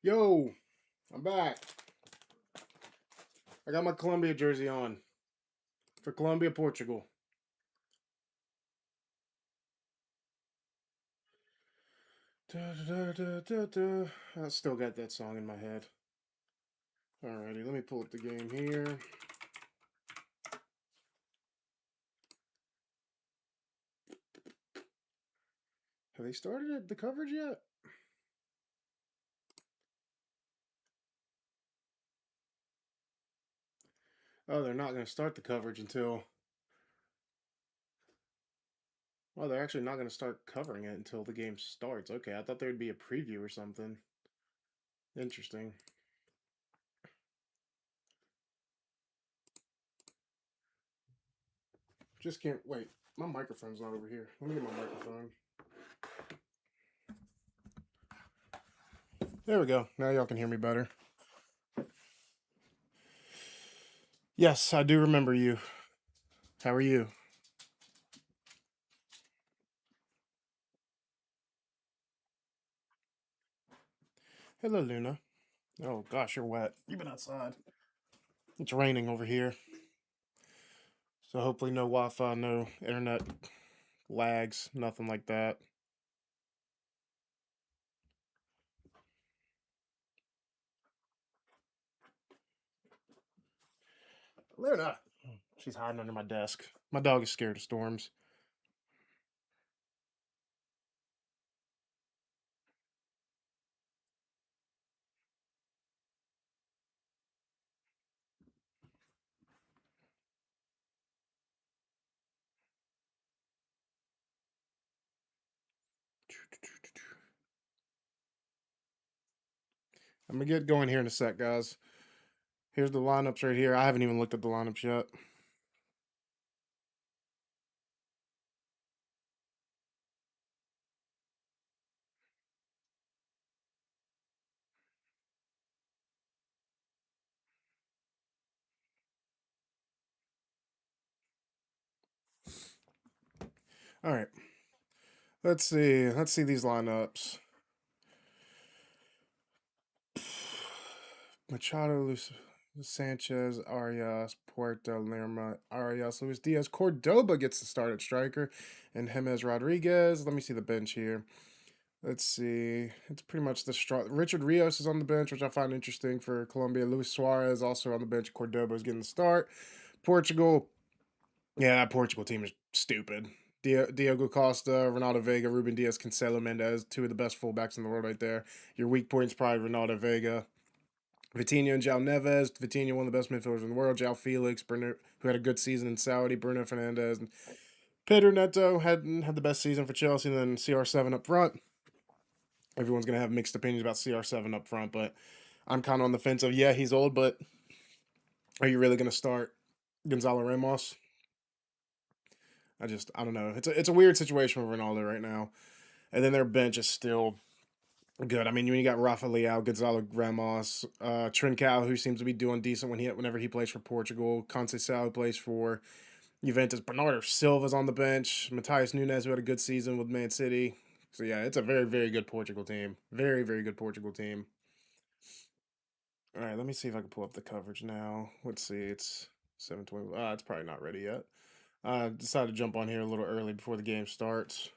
Yo, I'm back. I got my Colombia jersey on for Colombia, Portugal. I still got that song in my head. Alrighty, let me pull up the game here. Have they started the coverage yet? Oh, they're not going to start the coverage until. Oh, they're actually not going to start covering it until the game starts. Okay, I thought there'd be a preview or something. Interesting. Just can't wait. My microphone's not over here. Let me get my microphone. There we go. Now y'all can hear me better. Yes, I do remember you. How are you? Hello, Luna. Oh gosh, you're wet. You've been outside. It's raining over here. So hopefully no Wi-Fi, no internet lags, nothing like that. Luna. She's hiding under my desk. My dog is scared of storms. I'm gonna get going here in a sec, guys. Here's the lineups right here. I haven't even looked at the lineups yet. All right. Let's see. Let's see these lineups. Machado, Sanchez, Arias, Puerto, Lerma, Arias, Luis Diaz, Cordoba gets the start at striker, and Jimenez Rodriguez. Let me see the bench here. Let's see. It's pretty much the strong. Richard Rios is on the bench, which I find interesting for Colombia. Luis Suarez also on the bench. Cordoba is getting the start. Portugal. Yeah, that Portugal team is stupid. Diogo Costa, Ronaldo Vega, Ruben Diaz, Cancelo Mendez, two of the best fullbacks in the world right there. Your weak point's probably Ronaldo Vega. Vitinha and Jao Neves. Vitinha, one of the best midfielders in the world. Jao Felix, Bruno, who had a good season in Saudi. Bruno Fernandez. And Pedro Neto had the best season for Chelsea. And then CR7 up front. Everyone's going to have mixed opinions about CR7 up front, but I'm kind of on the fence of, yeah, he's old, but are you really going to start Gonzalo Ramos? I don't know. It's a weird situation with Ronaldo right now. And then their bench is still good. I mean, when you got Rafa Leao, Gonzalo Ramos, Trincao, who seems to be doing decent whenever he plays for Portugal, Conceição, who plays for Juventus, Bernardo Silva's on the bench, Matthias Nunes, who had a good season with Man City. So yeah, it's a very, very good Portugal team. Very, very good Portugal team. All right, let me see if I can pull up the coverage now. Let's see, it's 7:20. It's probably not ready yet. I decided to jump on here a little early before the game starts.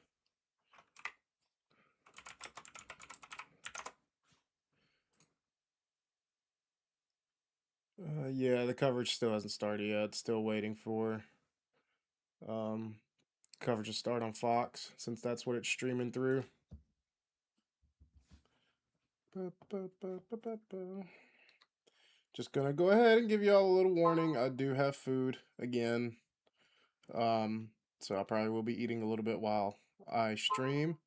Yeah, the coverage still hasn't started yet. Still waiting for um, coverage to start on Fox since that's what it's streaming through. Just gonna go ahead and give y'all a little warning. I do have food again. So I probably will be eating a little bit while I stream.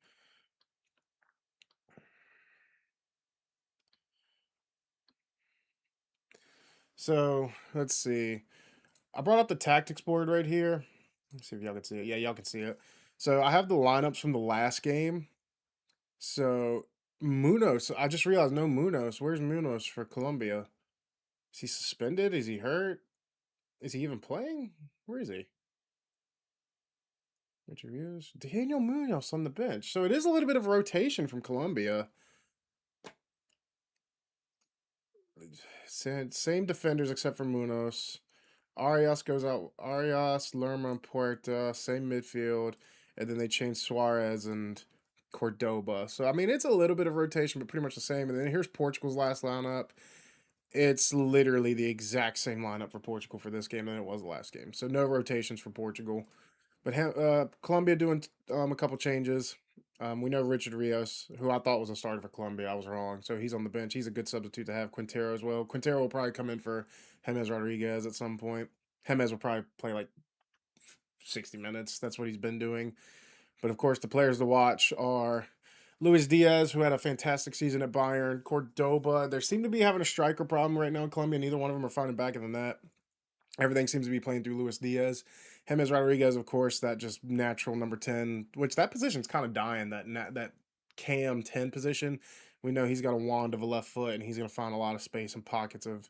So let's see. I brought up the tactics board right here. Let's see if y'all can see it. Yeah, y'all can see it. So I have the lineups from the last game. So Munoz, I just realized no Munoz. Where's Munoz for Colombia? Is he suspended? Is he hurt? Is he even playing? Where is he? Richard Rios. Daniel Munoz on the bench. So it is a little bit of rotation from Colombia. Same defenders except for Munoz. Arias goes out. Arias, Lerma, and Puerta, same midfield. And then they change Suarez and Cordoba. So, I mean, it's a little bit of rotation, but pretty much the same. And then here's Portugal's last lineup. It's literally the exact same lineup for Portugal for this game than it was the last game. So, no rotations for Portugal. But Colombia doing a couple changes. We know Richard Rios, who I thought was a starter for Colombia. I was wrong. So he's on the bench. He's a good substitute to have. Quintero as well. Quintero will probably come in for James Rodriguez at some point. James will probably play like 60 minutes. That's what he's been doing. But of course, the players to watch are Luis Diaz, who had a fantastic season at Bayern. Cordoba. They seem to be having a striker problem right now in Colombia. Neither one of them are finding back in the net. Everything seems to be playing through Luis Diaz. James Rodriguez, of course, that just natural number 10, which that position's kind of dying, that cam 10 position. We know he's got a wand of a left foot, and he's going to find a lot of space and pockets of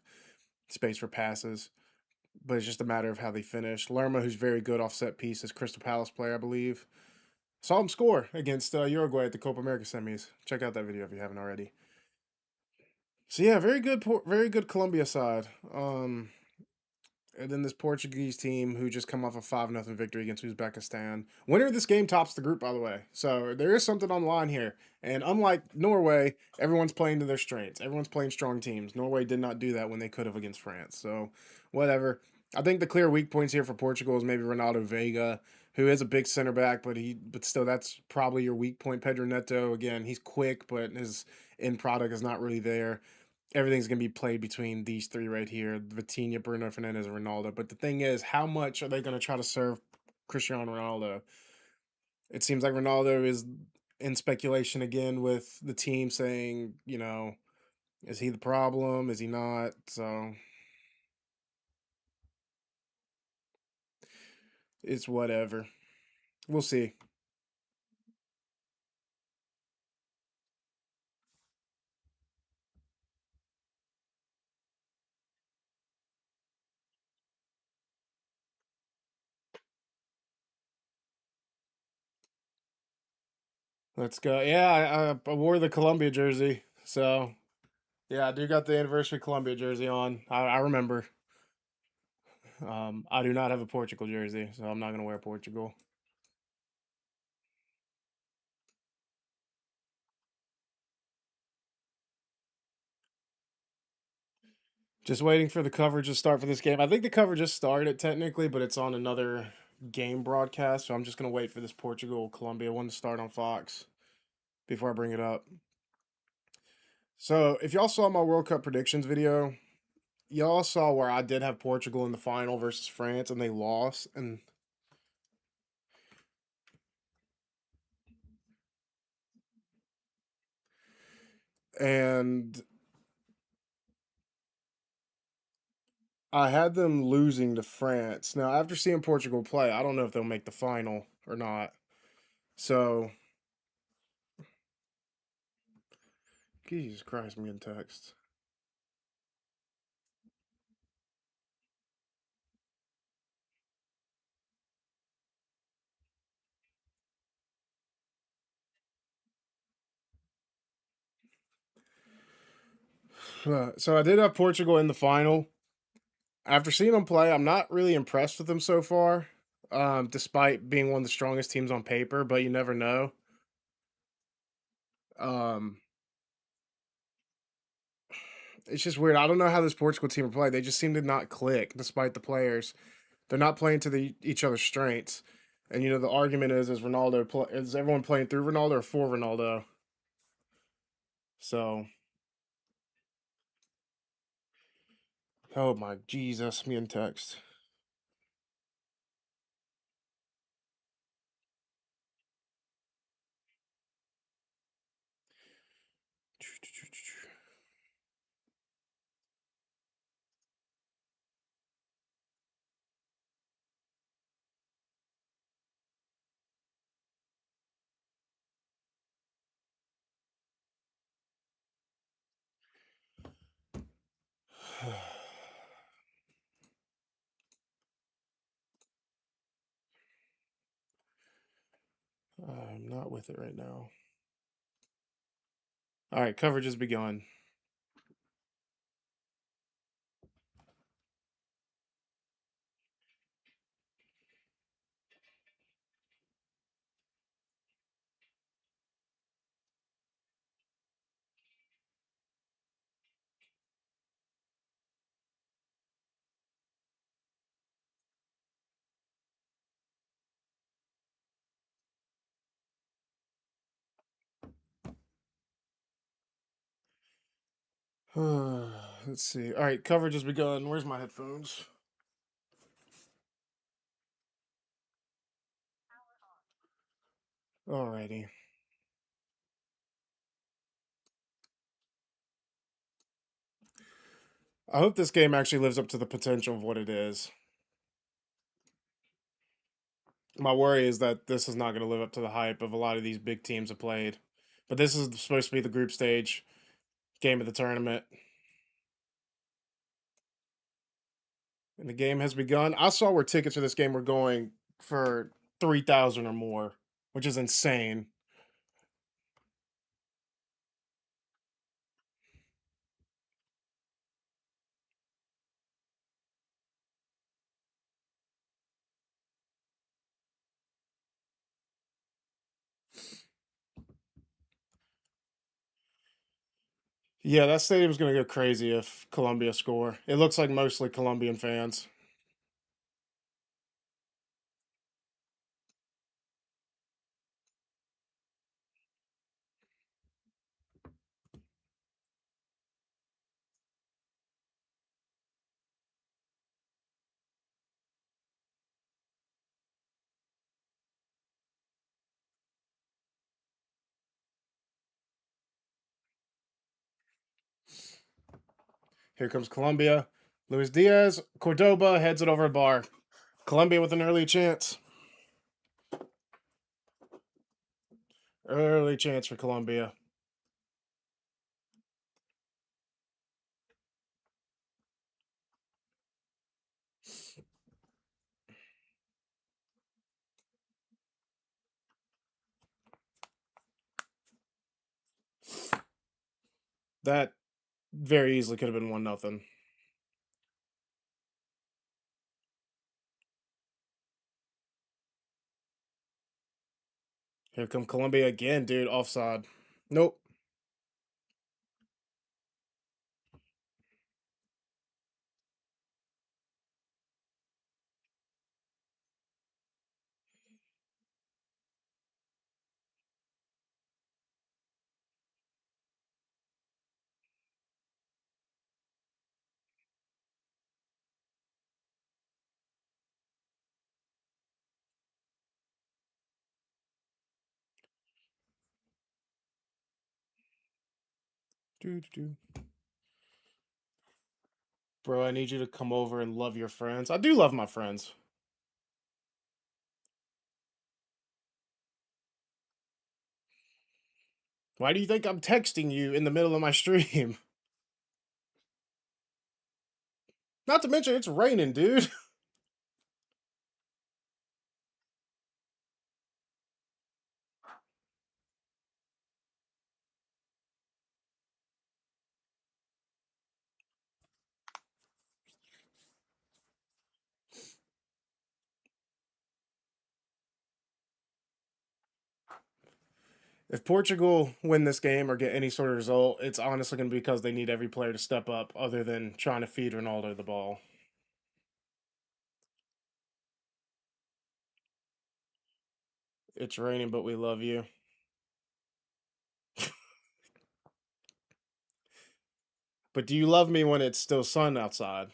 space for passes. But it's just a matter of how they finish. Lerma, who's very good off set pieces, Crystal Palace player, I believe. Saw him score against Uruguay at the Copa America semis. Check out that video if you haven't already. So yeah, very good Colombia side. And then this Portuguese team who just come off a 5-0 victory against Uzbekistan. Winner of this game tops the group, by the way. So there is something on the line here. And unlike Norway, everyone's playing to their strengths. Everyone's playing strong teams. Norway did not do that when they could have against France. So whatever. I think the clear weak points here for Portugal is maybe Ronaldo Vega, who is a big center back, but still that's probably your weak point. Pedro Neto, again, he's quick, but his end product is not really there. Everything's going to be played between these three right here, Vitinha, Bruno Fernandes, and Ronaldo. But the thing is, how much are they going to try to serve Cristiano Ronaldo? It seems like Ronaldo is in speculation again with the team saying, is he the problem? Is he not? So it's whatever. We'll see. Let's go. Yeah, I wore the Columbia jersey. So, yeah, I do got the anniversary Columbia jersey on. I remember. I do not have a Portugal jersey, so I'm not going to wear Portugal. Just waiting for the coverage to start for this game. I think the coverage just started technically, but it's on another game broadcast. So I'm just going to wait for this Portugal Colombia one to start on Fox before I bring it up. So if y'all saw my World Cup predictions video, y'all saw where I did have Portugal in the final versus France and they lost. And I had them losing to France. Now, after seeing Portugal play, I don't know if they'll make the final or not. So, Jesus Christ, I'm getting text. So I did have Portugal in the final. After seeing them play, I'm not really impressed with them so far, despite being one of the strongest teams on paper, but you never know. Um, it's just weird. I don't know how this Portugal team are playing. They just seem to not click, despite the players. They're not playing to each other's strengths. And the argument is is everyone playing through Ronaldo or for Ronaldo? So, oh my Jesus, me and text. I'm not with it right now. All right, coverage has begun. Let's see. All right, coverage has begun. Where's my headphones? Alrighty. I hope this game actually lives up to the potential of what it is. My worry is that this is not going to live up to the hype of a lot of these big teams have played. But this is supposed to be the group stage game of the tournament. And the game has begun. I saw where tickets for this game were going for 3,000 or more, which is insane. Yeah, that stadium's going to go crazy if Colombia score. It looks like mostly Colombian fans. Here comes Colombia. Luis Diaz, Cordoba heads it over a bar. Colombia with an early chance. Early chance for Colombia. That very easily could have been 1-0. Here come Colombia again, dude. Offside. Nope. Doo-doo-doo. Bro, I need you to come over and love your friends. I do love my friends. Why do you think I'm texting you in the middle of my stream? Not to mention, it's raining, dude. If Portugal win this game or get any sort of result, it's honestly going to be because they need every player to step up other than trying to feed Ronaldo the ball. It's raining, but we love you. But do you love me when it's still sun outside?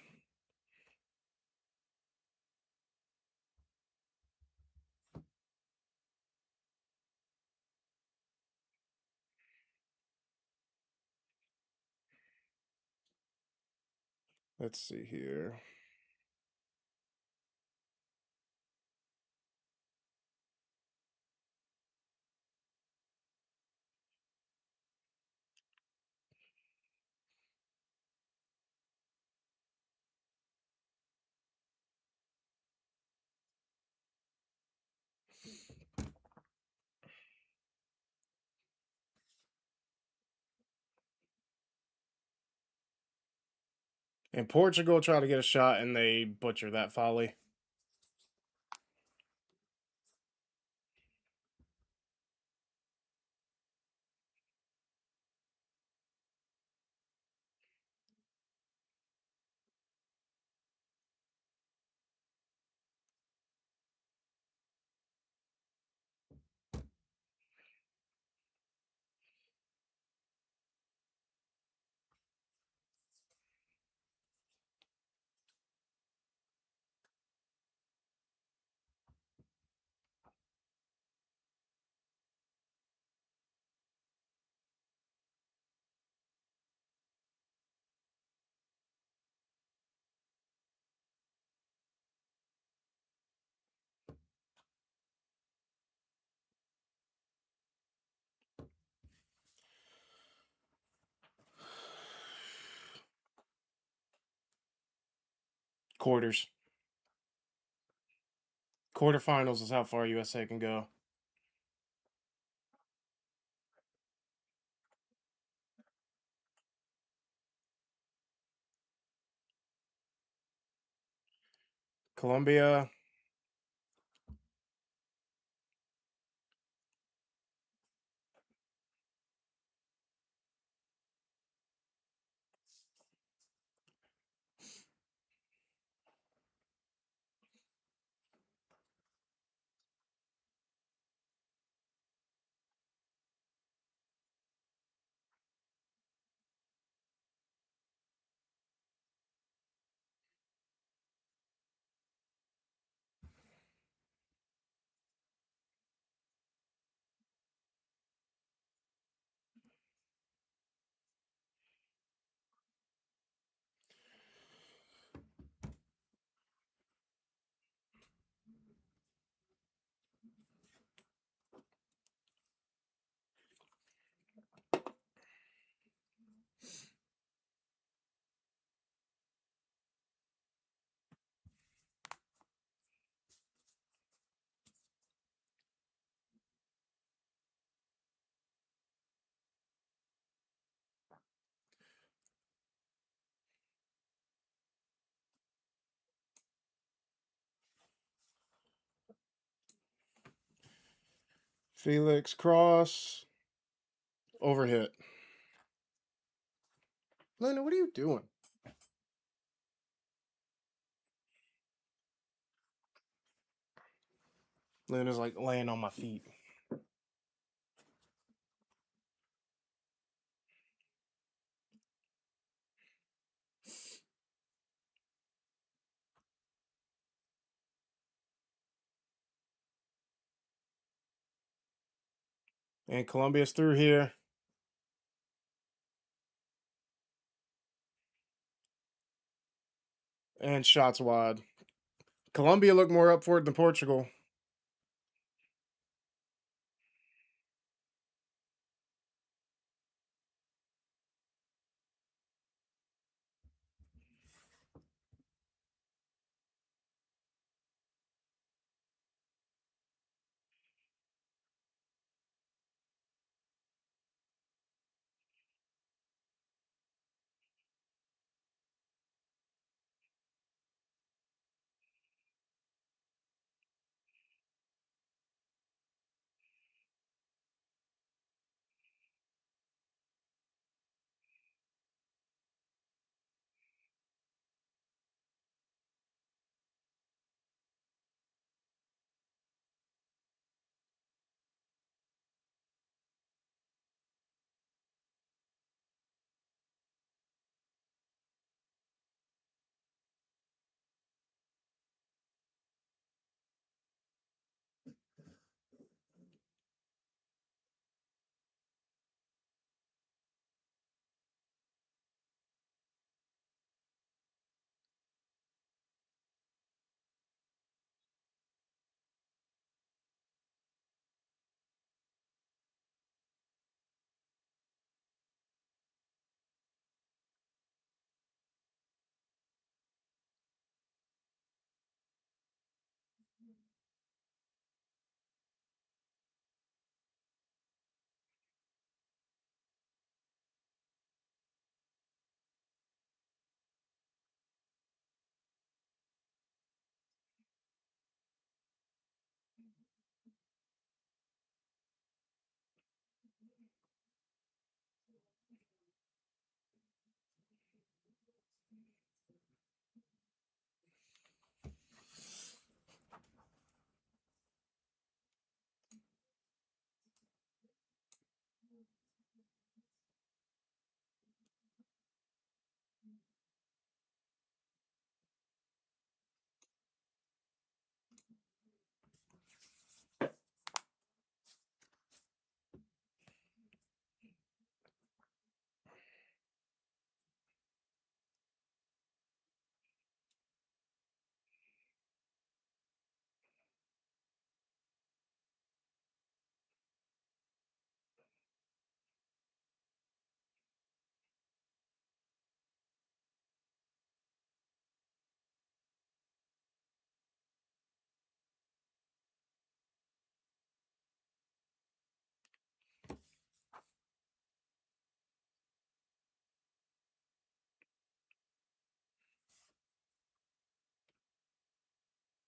Let's see here. And Portugal try to get a shot and they butcher that volley. Quarters. Quarterfinals is how far USA can go. Colombia. Felix cross. Overhit. Lena, what are you doing? Lena's like laying on my feet. And Colombia's through here. And shots wide. Colombia looked more up for it than Portugal.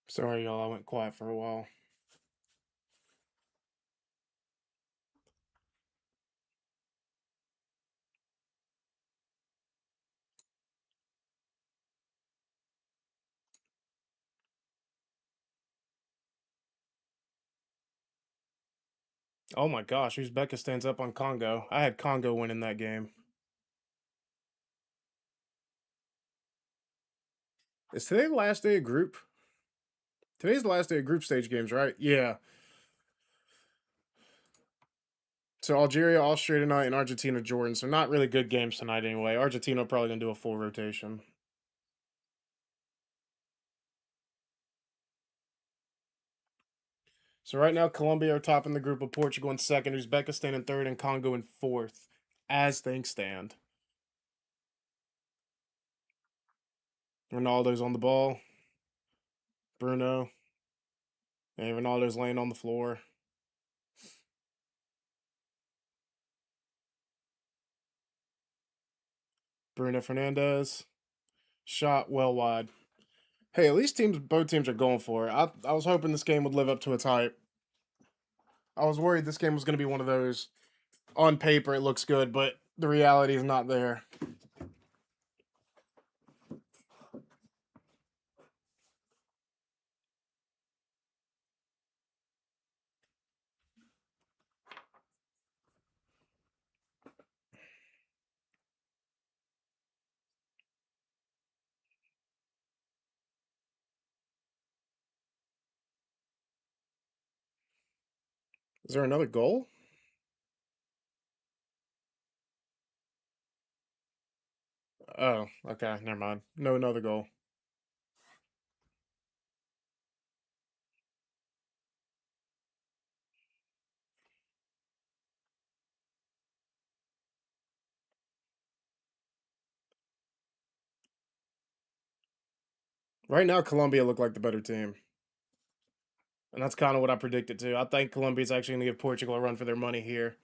Sorry, y'all. I went quiet for a while. Oh my gosh, Uzbekistan's up on Congo. I had Congo winning that game. Is today the last day of group? Today's the last day of group stage games, right? Yeah. So Algeria, Austria tonight, and Argentina, Jordan. So not really good games tonight anyway. Argentina probably gonna do a full rotation. So right now, Colombia are top in the group, with Portugal in second, Uzbekistan in third, and Congo in fourth, as things stand. Ronaldo's on the ball. Bruno. And Ronaldo's laying on the floor. Bruno Fernandez. Shot well wide. Hey, at least both teams are going for it. I was hoping this game would live up to its hype. I was worried this game was going to be one of those. On paper, it looks good, but the reality is not there. Is there another goal? Oh, okay, never mind. No, another goal. Right now, Colombia look like the better team. And that's kind of what I predicted too. I think Colombia's actually going to give Portugal a run for their money here.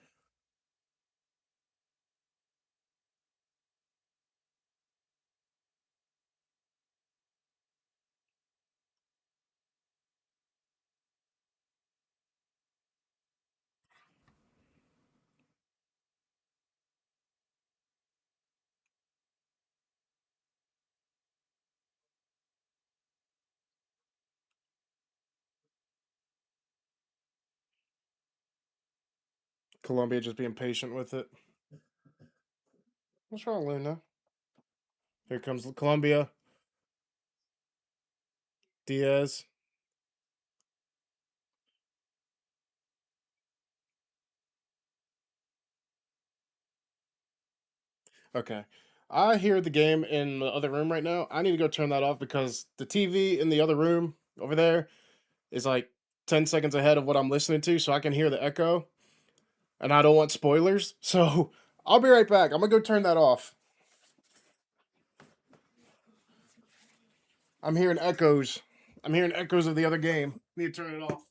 Colombia just being patient with it. What's wrong, Luna? Here comes Colombia. Diaz. Okay. I hear the game in the other room right now. I need to go turn that off because the TV in the other room over there is like 10 seconds ahead of what I'm listening to, so I can hear the echo. And I don't want spoilers. So I'll be right back. I'm going to go turn that off. I'm hearing echoes. I'm hearing echoes of the other game. Need to turn it off.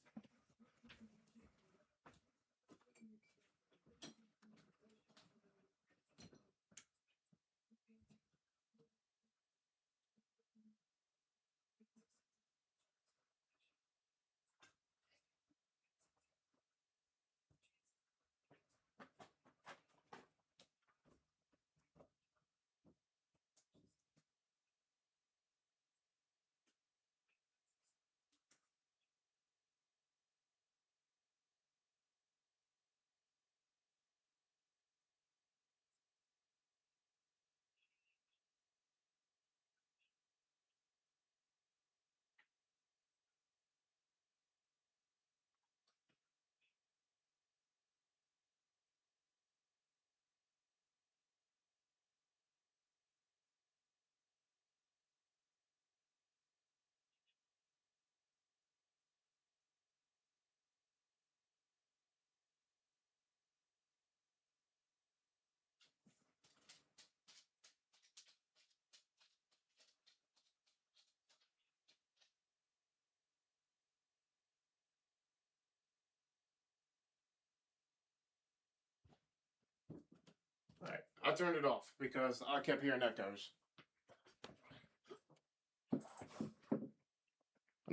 All right. I turned it off because I kept hearing echoes.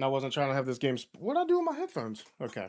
And I wasn't trying to have this game. What would I do with my headphones? Okay.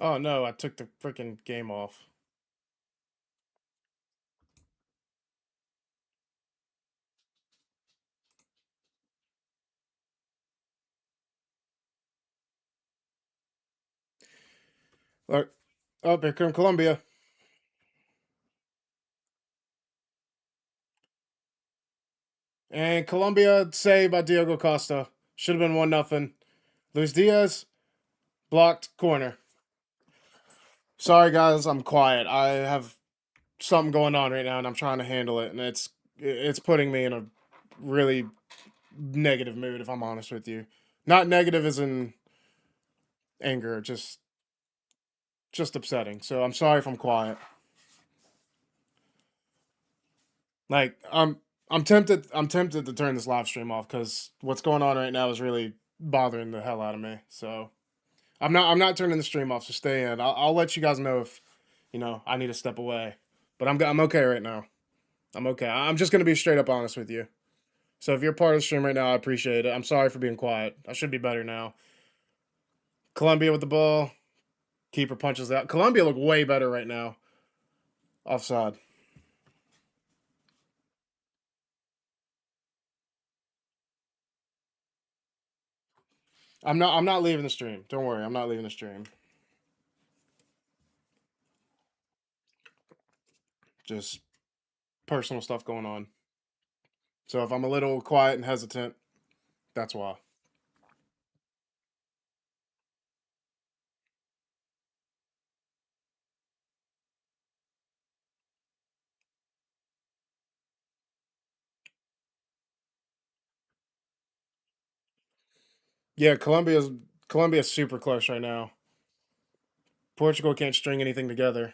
Oh no, I took the freaking game off. Look, oh, here come Colombia. And Colombia saved by Diego Costa. Should have been 1-0. Luis Diaz blocked corner. Sorry guys, I'm quiet. I have something going on right now and I'm trying to handle it and it's putting me in a really negative mood if I'm honest with you. Not negative as in anger, just upsetting. So I'm sorry if I'm quiet. Like I'm tempted to turn this live stream off cuz what's going on right now is really bothering the hell out of me. So I'm not turning the stream off, so stay in. I'll let you guys know if, I need to step away. But I'm okay right now. I'm okay. I'm just going to be straight up honest with you. So if you're part of the stream right now, I appreciate it. I'm sorry for being quiet. I should be better now. Colombia with the ball. Keeper punches out. Colombia look way better right now. Offside. I'm not leaving the stream. Don't worry. I'm not leaving the stream. Just personal stuff going on. So if I'm a little quiet and hesitant, that's why. Yeah, Colombia's super close right now. Portugal can't string anything together.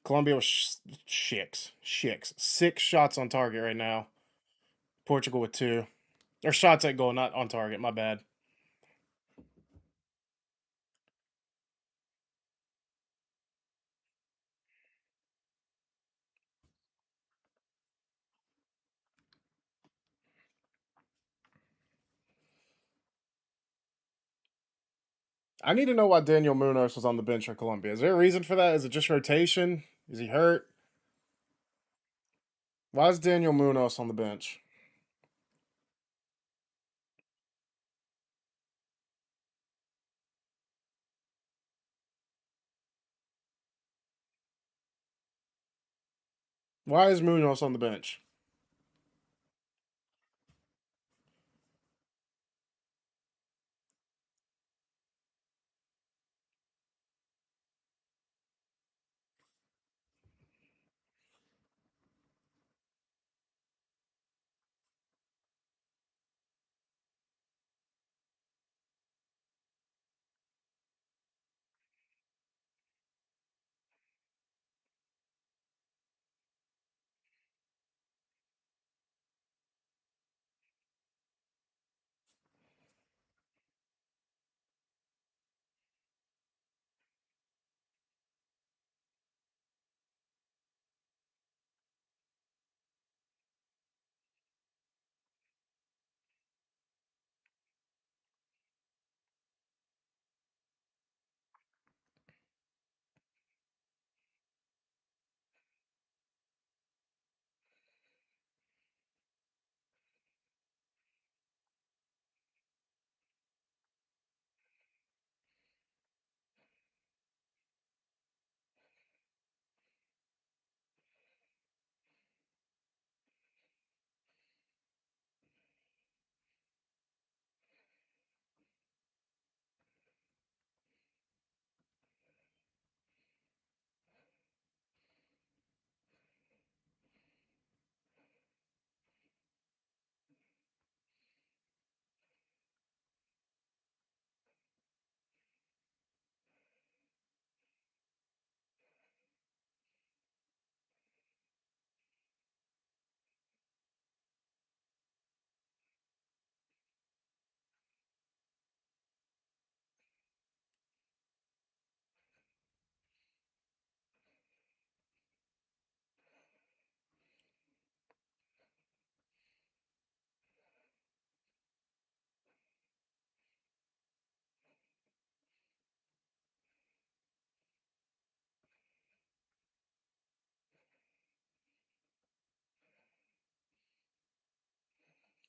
Colombia with shicks. 6 shots on target right now. Portugal with 2. Or shots at goal, not on target. My bad. I need to know why Daniel Munoz was on the bench for Colombia. Is there a reason for that? Is it just rotation? Is he hurt? Why is Daniel Munoz on the bench? Why is Munoz on the bench?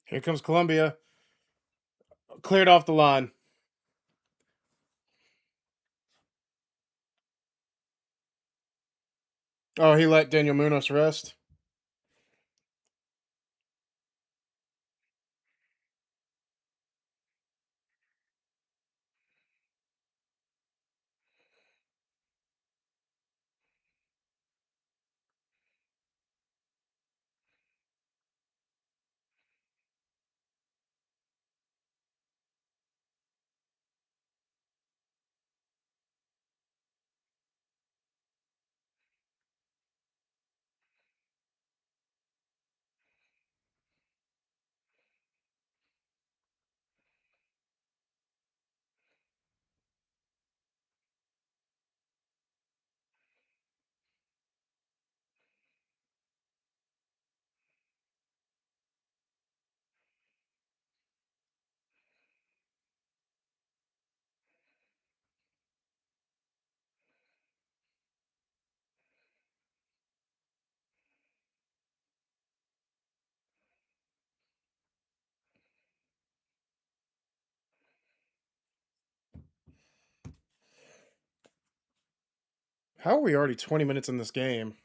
Here comes Colombia. Cleared off the line. Oh, he let Daniel Munoz rest. How are we already 20 minutes in this game?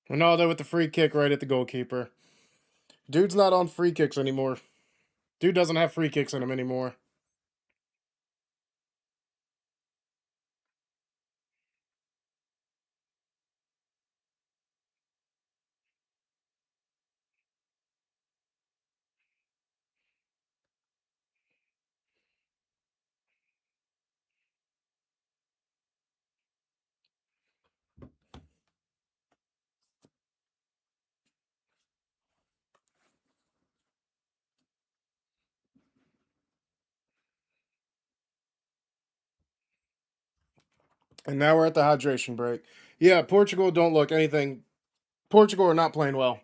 Ronaldo with the free kick right at the goalkeeper. Dude's not on free kicks anymore. Dude doesn't have free kicks in him anymore. And now we're at the hydration break. Yeah, Portugal don't look anything. Portugal are not playing well.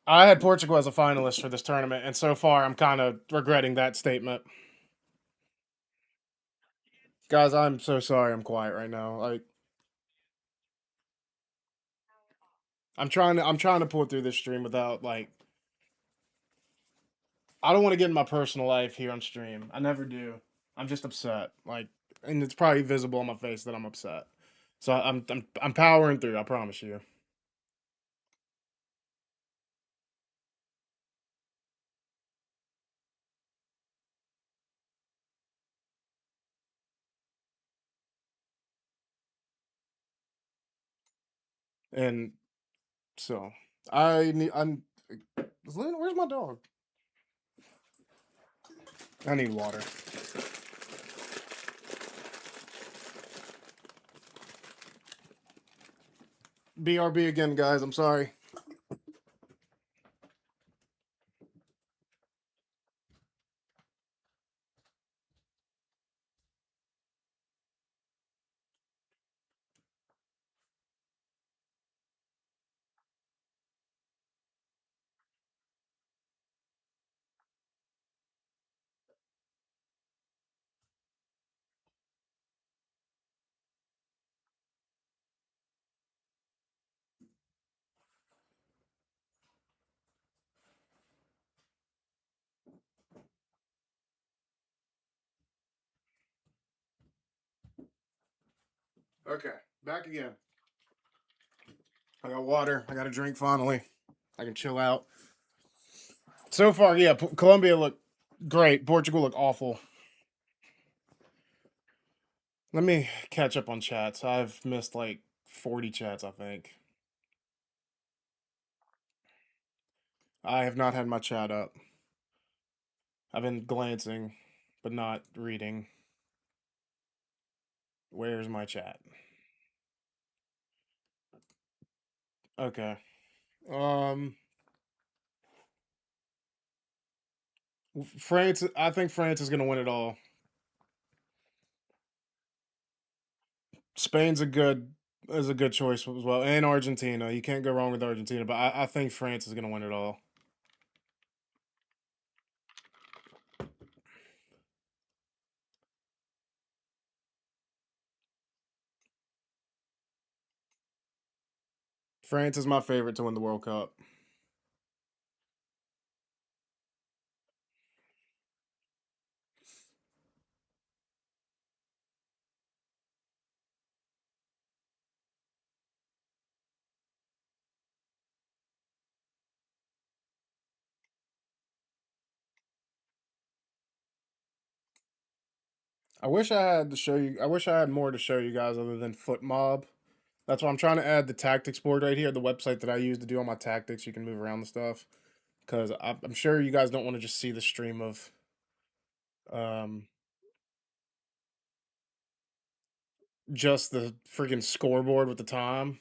I had Portugal as a finalist for this tournament, and so far I'm kind of regretting that statement. Guys, I'm so sorry I'm quiet right now. I'm trying to pull through this stream without I don't want to get in my personal life here on stream. I never do. I'm just upset. And it's probably visible on my face that I'm upset. So I'm powering through, I promise you. And so I'm where's my dog? I need water. BRB again, guys. I'm sorry. Okay, back again. I got water. I got a drink finally. I can chill out. So far, yeah, Colombia look great. Portugal look awful. Let me catch up on chats. I've missed like 40 chats, I think. I have not had my chat up. I've been glancing, but not reading. Where's my chat? Okay. Um, France. I think France is gonna win it all. Spain's a good is a good choice as well, and Argentina. You can't go wrong with Argentina, but I think France is gonna win it all. France is my favorite to win the World Cup. I wish I had to show you. I wish I had more to show you guys other than Foot Mob. That's why I'm trying to add the tactics board right here, the website that I use to do all my tactics. You can move around the stuff because I'm sure you guys don't want to just see the stream of um, just the freaking scoreboard with the time.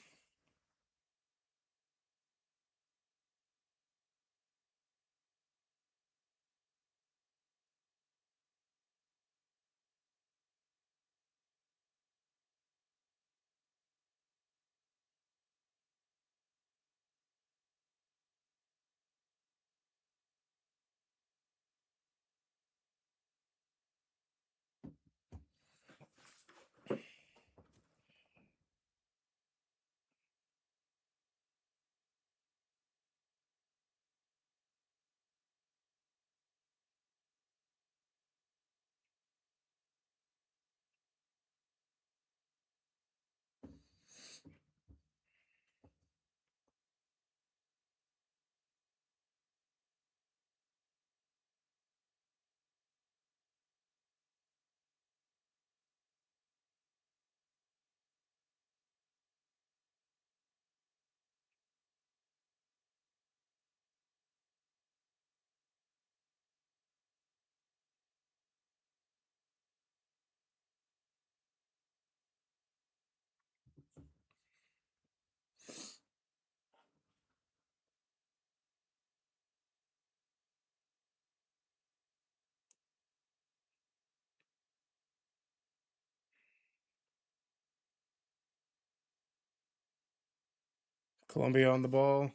Colombia on the ball.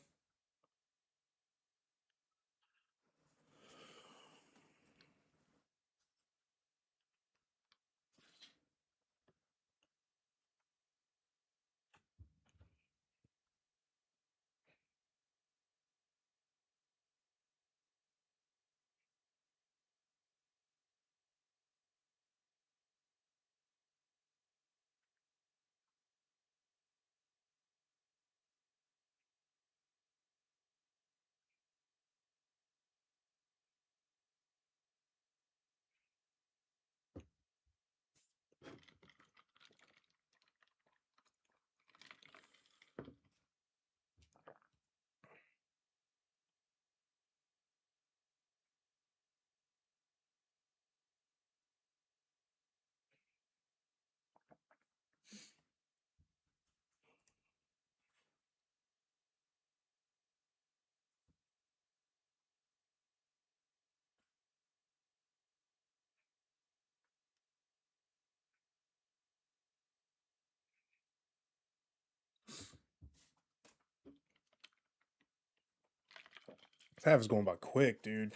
This half is going by quick, dude.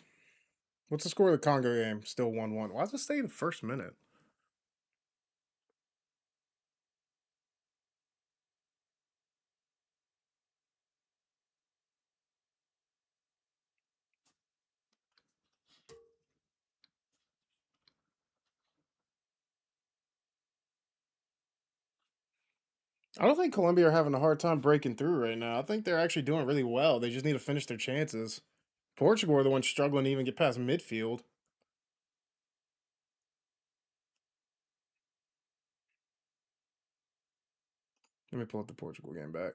What's the score of the Congo game? Still 1-1. Why does it stay in the first minute? I don't think Colombia are having a hard time breaking through right now. I think they're actually doing really well. They just need to finish their chances. Portugal are the ones struggling to even get past midfield. Let me pull up the Portugal game back.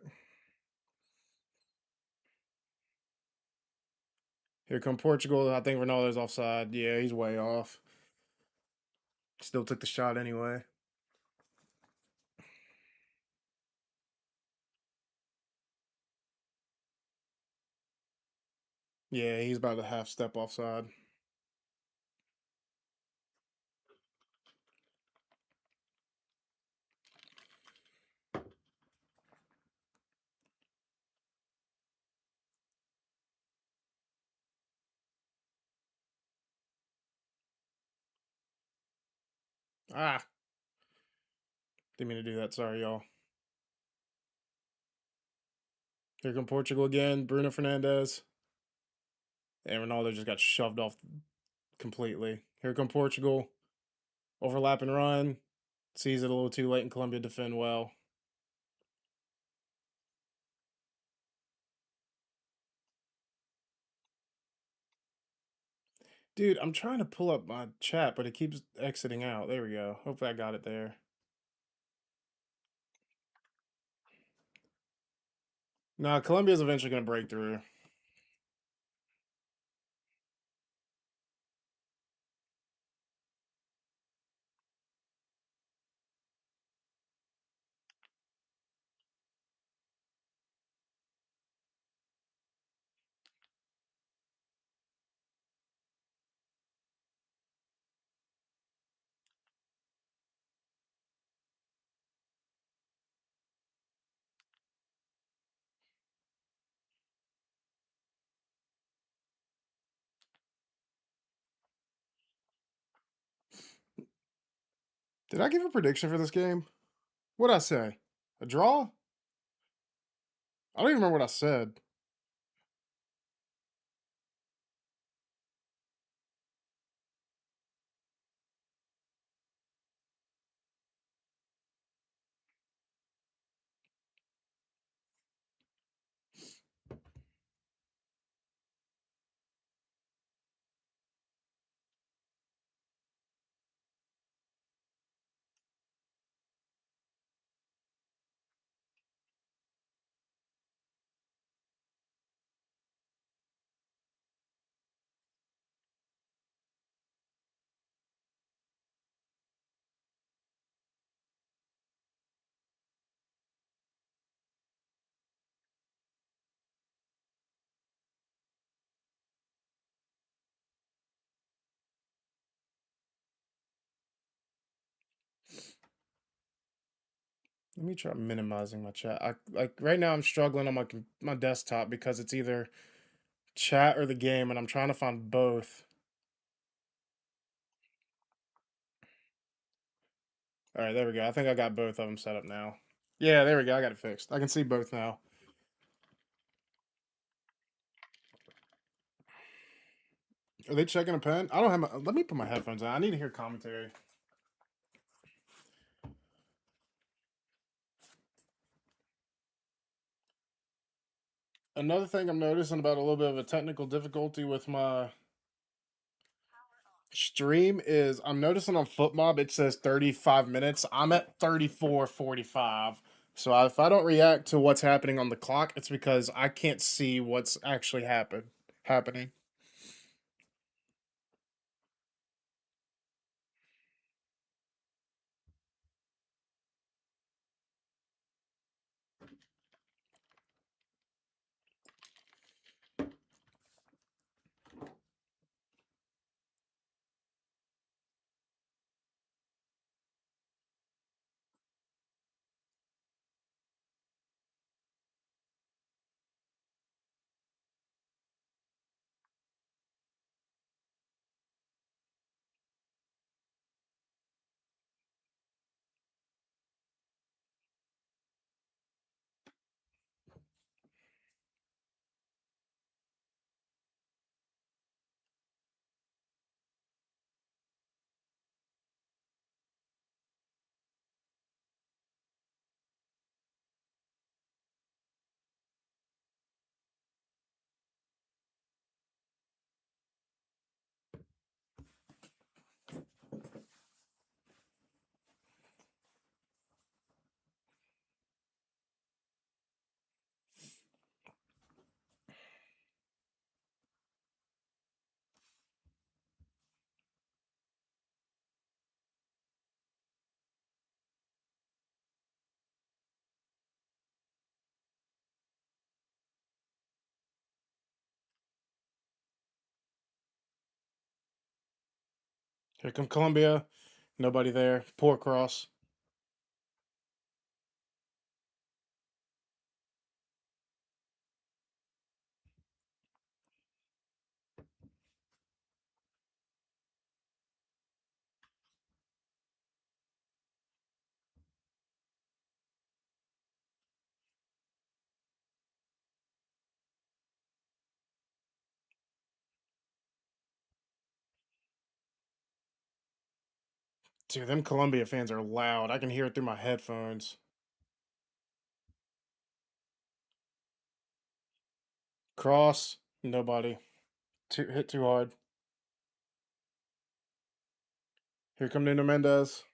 Here come Portugal. I think Ronaldo's offside. Yeah, he's way off. Still took the shot anyway. Yeah, he's about a half step offside. Ah, didn't mean to do that. Sorry, y'all. Here come Portugal again. Bruno Fernandez. And Ronaldo just got shoved off completely. Here come Portugal. Overlap and run. Sees it a little too late, and Colombia defend well. Dude, I'm trying to pull up my chat, but it keeps exiting out. There we go. Hopefully I got it there. Nah, Colombia's eventually going to break through. Did I give a prediction for this game? What'd I say? A draw? I don't even remember what I said. Let me try minimizing my chat. I like right now I'm struggling on my desktop because it's either chat or the game, and I'm trying to find both. All right, there we go. I think I got both of them set up now. Yeah, there we go. I got it fixed. I can see both now. Are they checking a pen? I don't have my. Let me put my headphones on. I need to hear commentary. Another thing I'm noticing about a little bit of a technical difficulty with my stream is I'm noticing on FootMob it says 35 minutes. I'm at 34:45. So if I don't react to what's happening on the clock, it's because I can't see what's actually happening. Here come Colombia. Nobody there. Poor cross. Dude, them Colombia fans are loud. I can hear it through my headphones. Cross. Nobody. Hit too hard. Here come Nuno Mendes.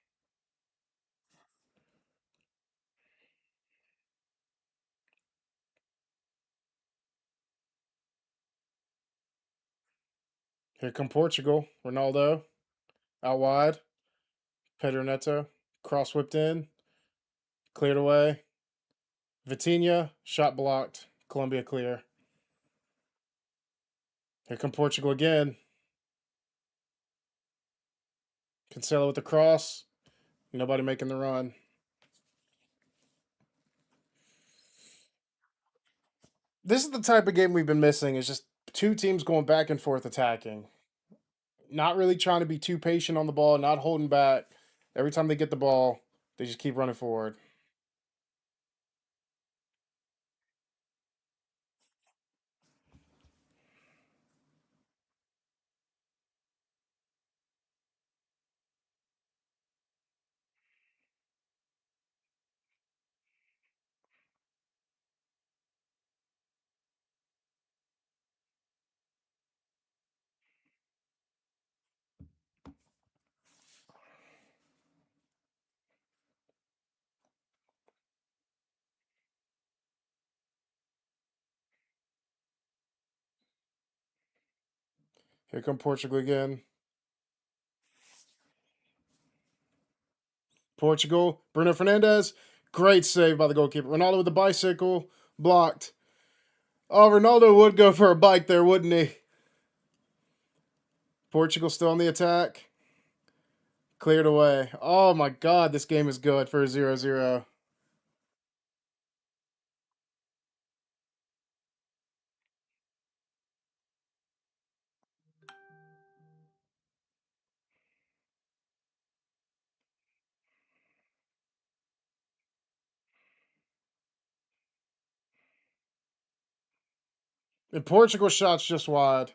Here come Portugal. Ronaldo. Out wide. Pedro Neto. Cross whipped in. Cleared away. Vitinha. Shot blocked. Colombia clear. Here come Portugal again. Cancelo with the cross. Nobody making the run. This is the type of game we've been missing. Is just two teams going back and forth attacking. Not really trying to be too patient on the ball, not holding back. Every time they get the ball, they just keep running forward. Here come Portugal again. Portugal, Bruno Fernandes. Great save by the goalkeeper. Ronaldo with the bicycle. Blocked. Oh, Ronaldo would go for a bike there, wouldn't he? Portugal still on the attack. Cleared away. Oh my god, this game is good for a 0-0. And Portugal shots just wide.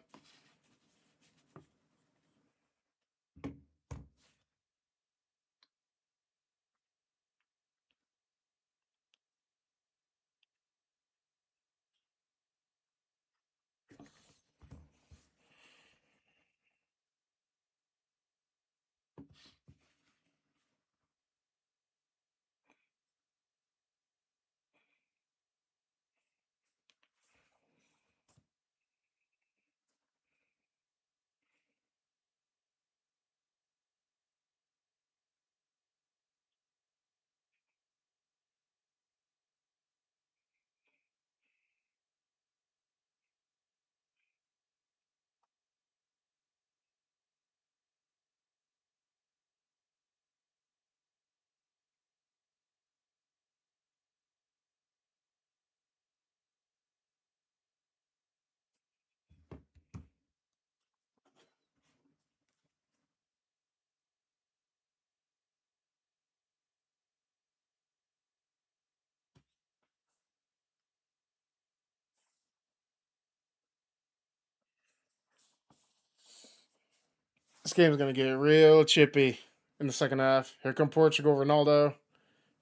This game's gonna get real chippy in the second half. Here come Portugal, Ronaldo.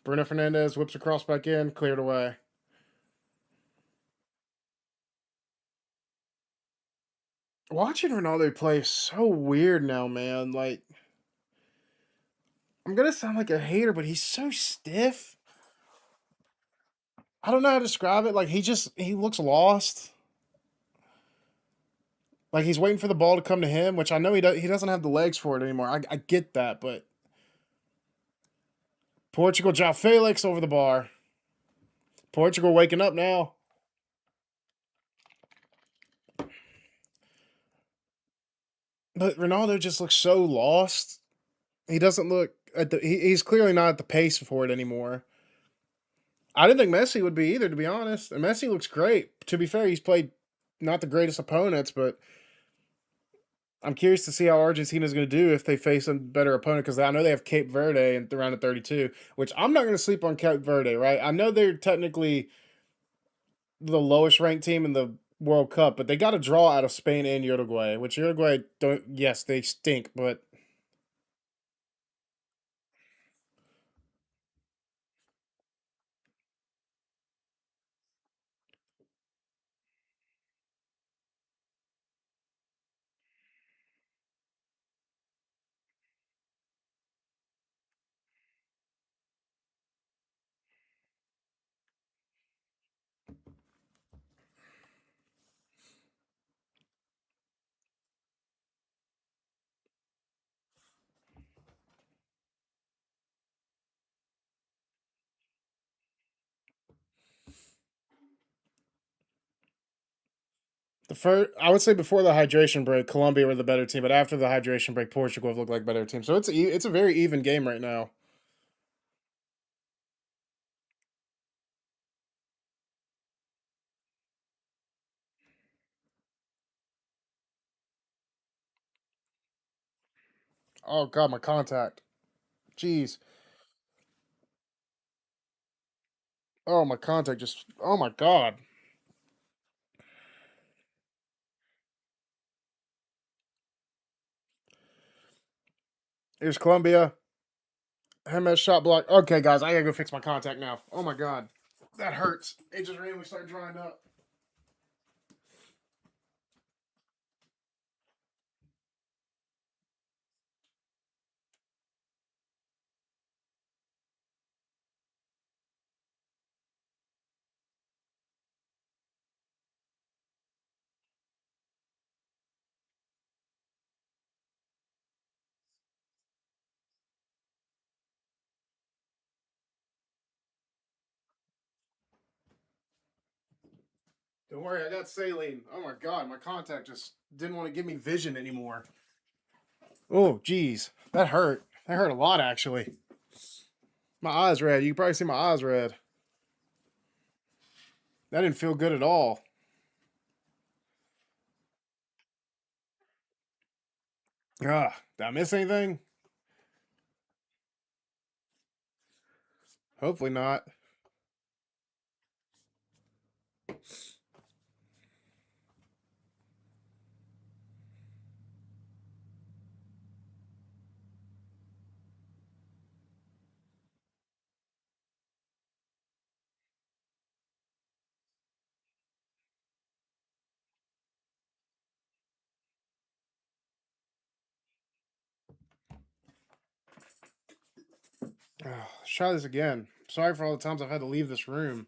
Bruno Fernandes whips across back in, cleared away. Watching Ronaldo play is so weird now, man. Like, I'm gonna sound like a hater, but he's so stiff. I don't know how to describe it. Like, he looks lost. Like he's waiting for the ball to come to him, which I know he doesn't have the legs for it anymore. I get that, but Portugal, João Felix over the bar. Portugal waking up now. But Ronaldo just looks so lost. He doesn't look at the. He's clearly not at the pace for it anymore. I didn't think Messi would be either, to be honest. And Messi looks great. To be fair, he's played not the greatest opponents, but I'm curious to see how Argentina's going to do if they face a better opponent because I know they have Cape Verde in the round of 32, which I'm not going to sleep on Cape Verde, right? I know they're technically the lowest ranked team in the World Cup, but they got a draw out of Spain and Uruguay, which Uruguay don't. Yes, they stink, but the first, I would say before the hydration break, Colombia were the better team, but after the hydration break, Portugal have looked like a better team. So it's a very even game right now. Oh god, my contact. Jeez. Oh my contact just. Oh my god. Here's Colombia. James shot block. Okay, guys, I gotta go fix my contact now. Oh my god, that hurts. It just randomly started drying up. Don't worry, I got saline. Oh my god, my contact just didn't want to give me vision anymore. Oh, jeez, that hurt. That hurt a lot, actually. My eyes red. You can probably see my eyes red. That didn't feel good at all. Ah, did I miss anything? Hopefully not. Oh, let's try this again. Sorry for all the times I've had to leave this room.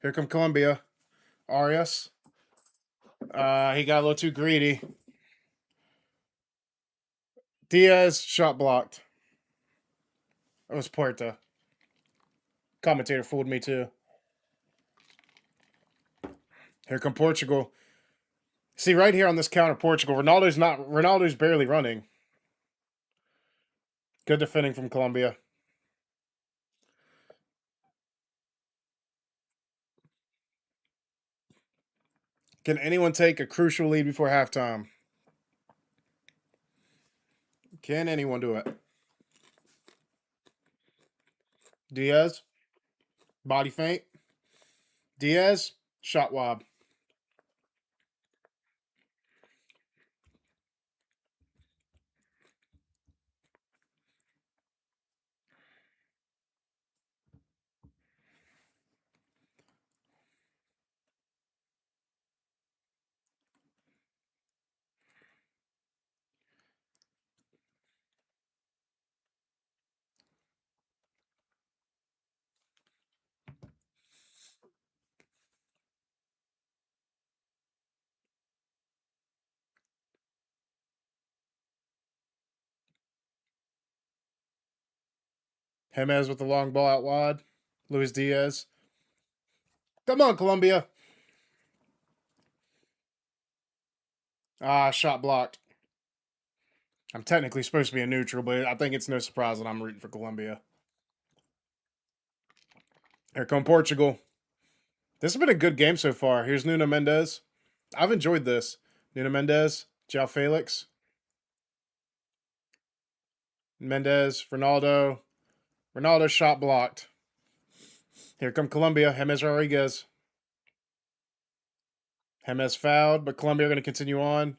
Here come Colombia. Arias. He got a little too greedy. Diaz shot blocked. It was Puerta. Commentator fooled me too. Here come Portugal. See right here on this counter, Portugal. Ronaldo's not. Ronaldo's barely running. Good defending from Colombia. Can anyone take a crucial lead before halftime? Can anyone do it? Diaz, body feint. Diaz, shot wob. Jimenez with the long ball out wide. Luis Diaz. Come on, Colombia. Ah, shot blocked. I'm technically supposed to be a neutral, but I think it's no surprise that I'm rooting for Colombia. Here come Portugal. This has been a good game so far. Here's Nuno Mendes. I've enjoyed this. Nuno Mendes, João Felix, Mendes, Ronaldo. Ronaldo shot blocked. Here come Colombia. James Rodriguez. James fouled, but Colombia are going to continue on.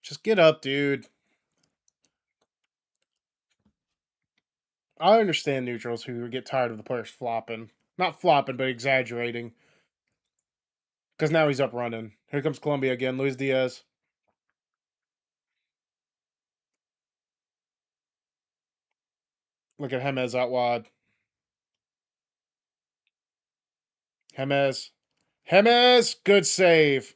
Just get up, dude. I understand neutrals who get tired of the players flopping. Not flopping, but exaggerating. Because now he's up running. Here comes Colombia again. Luis Diaz. Look at James out wide. James. James. Good save.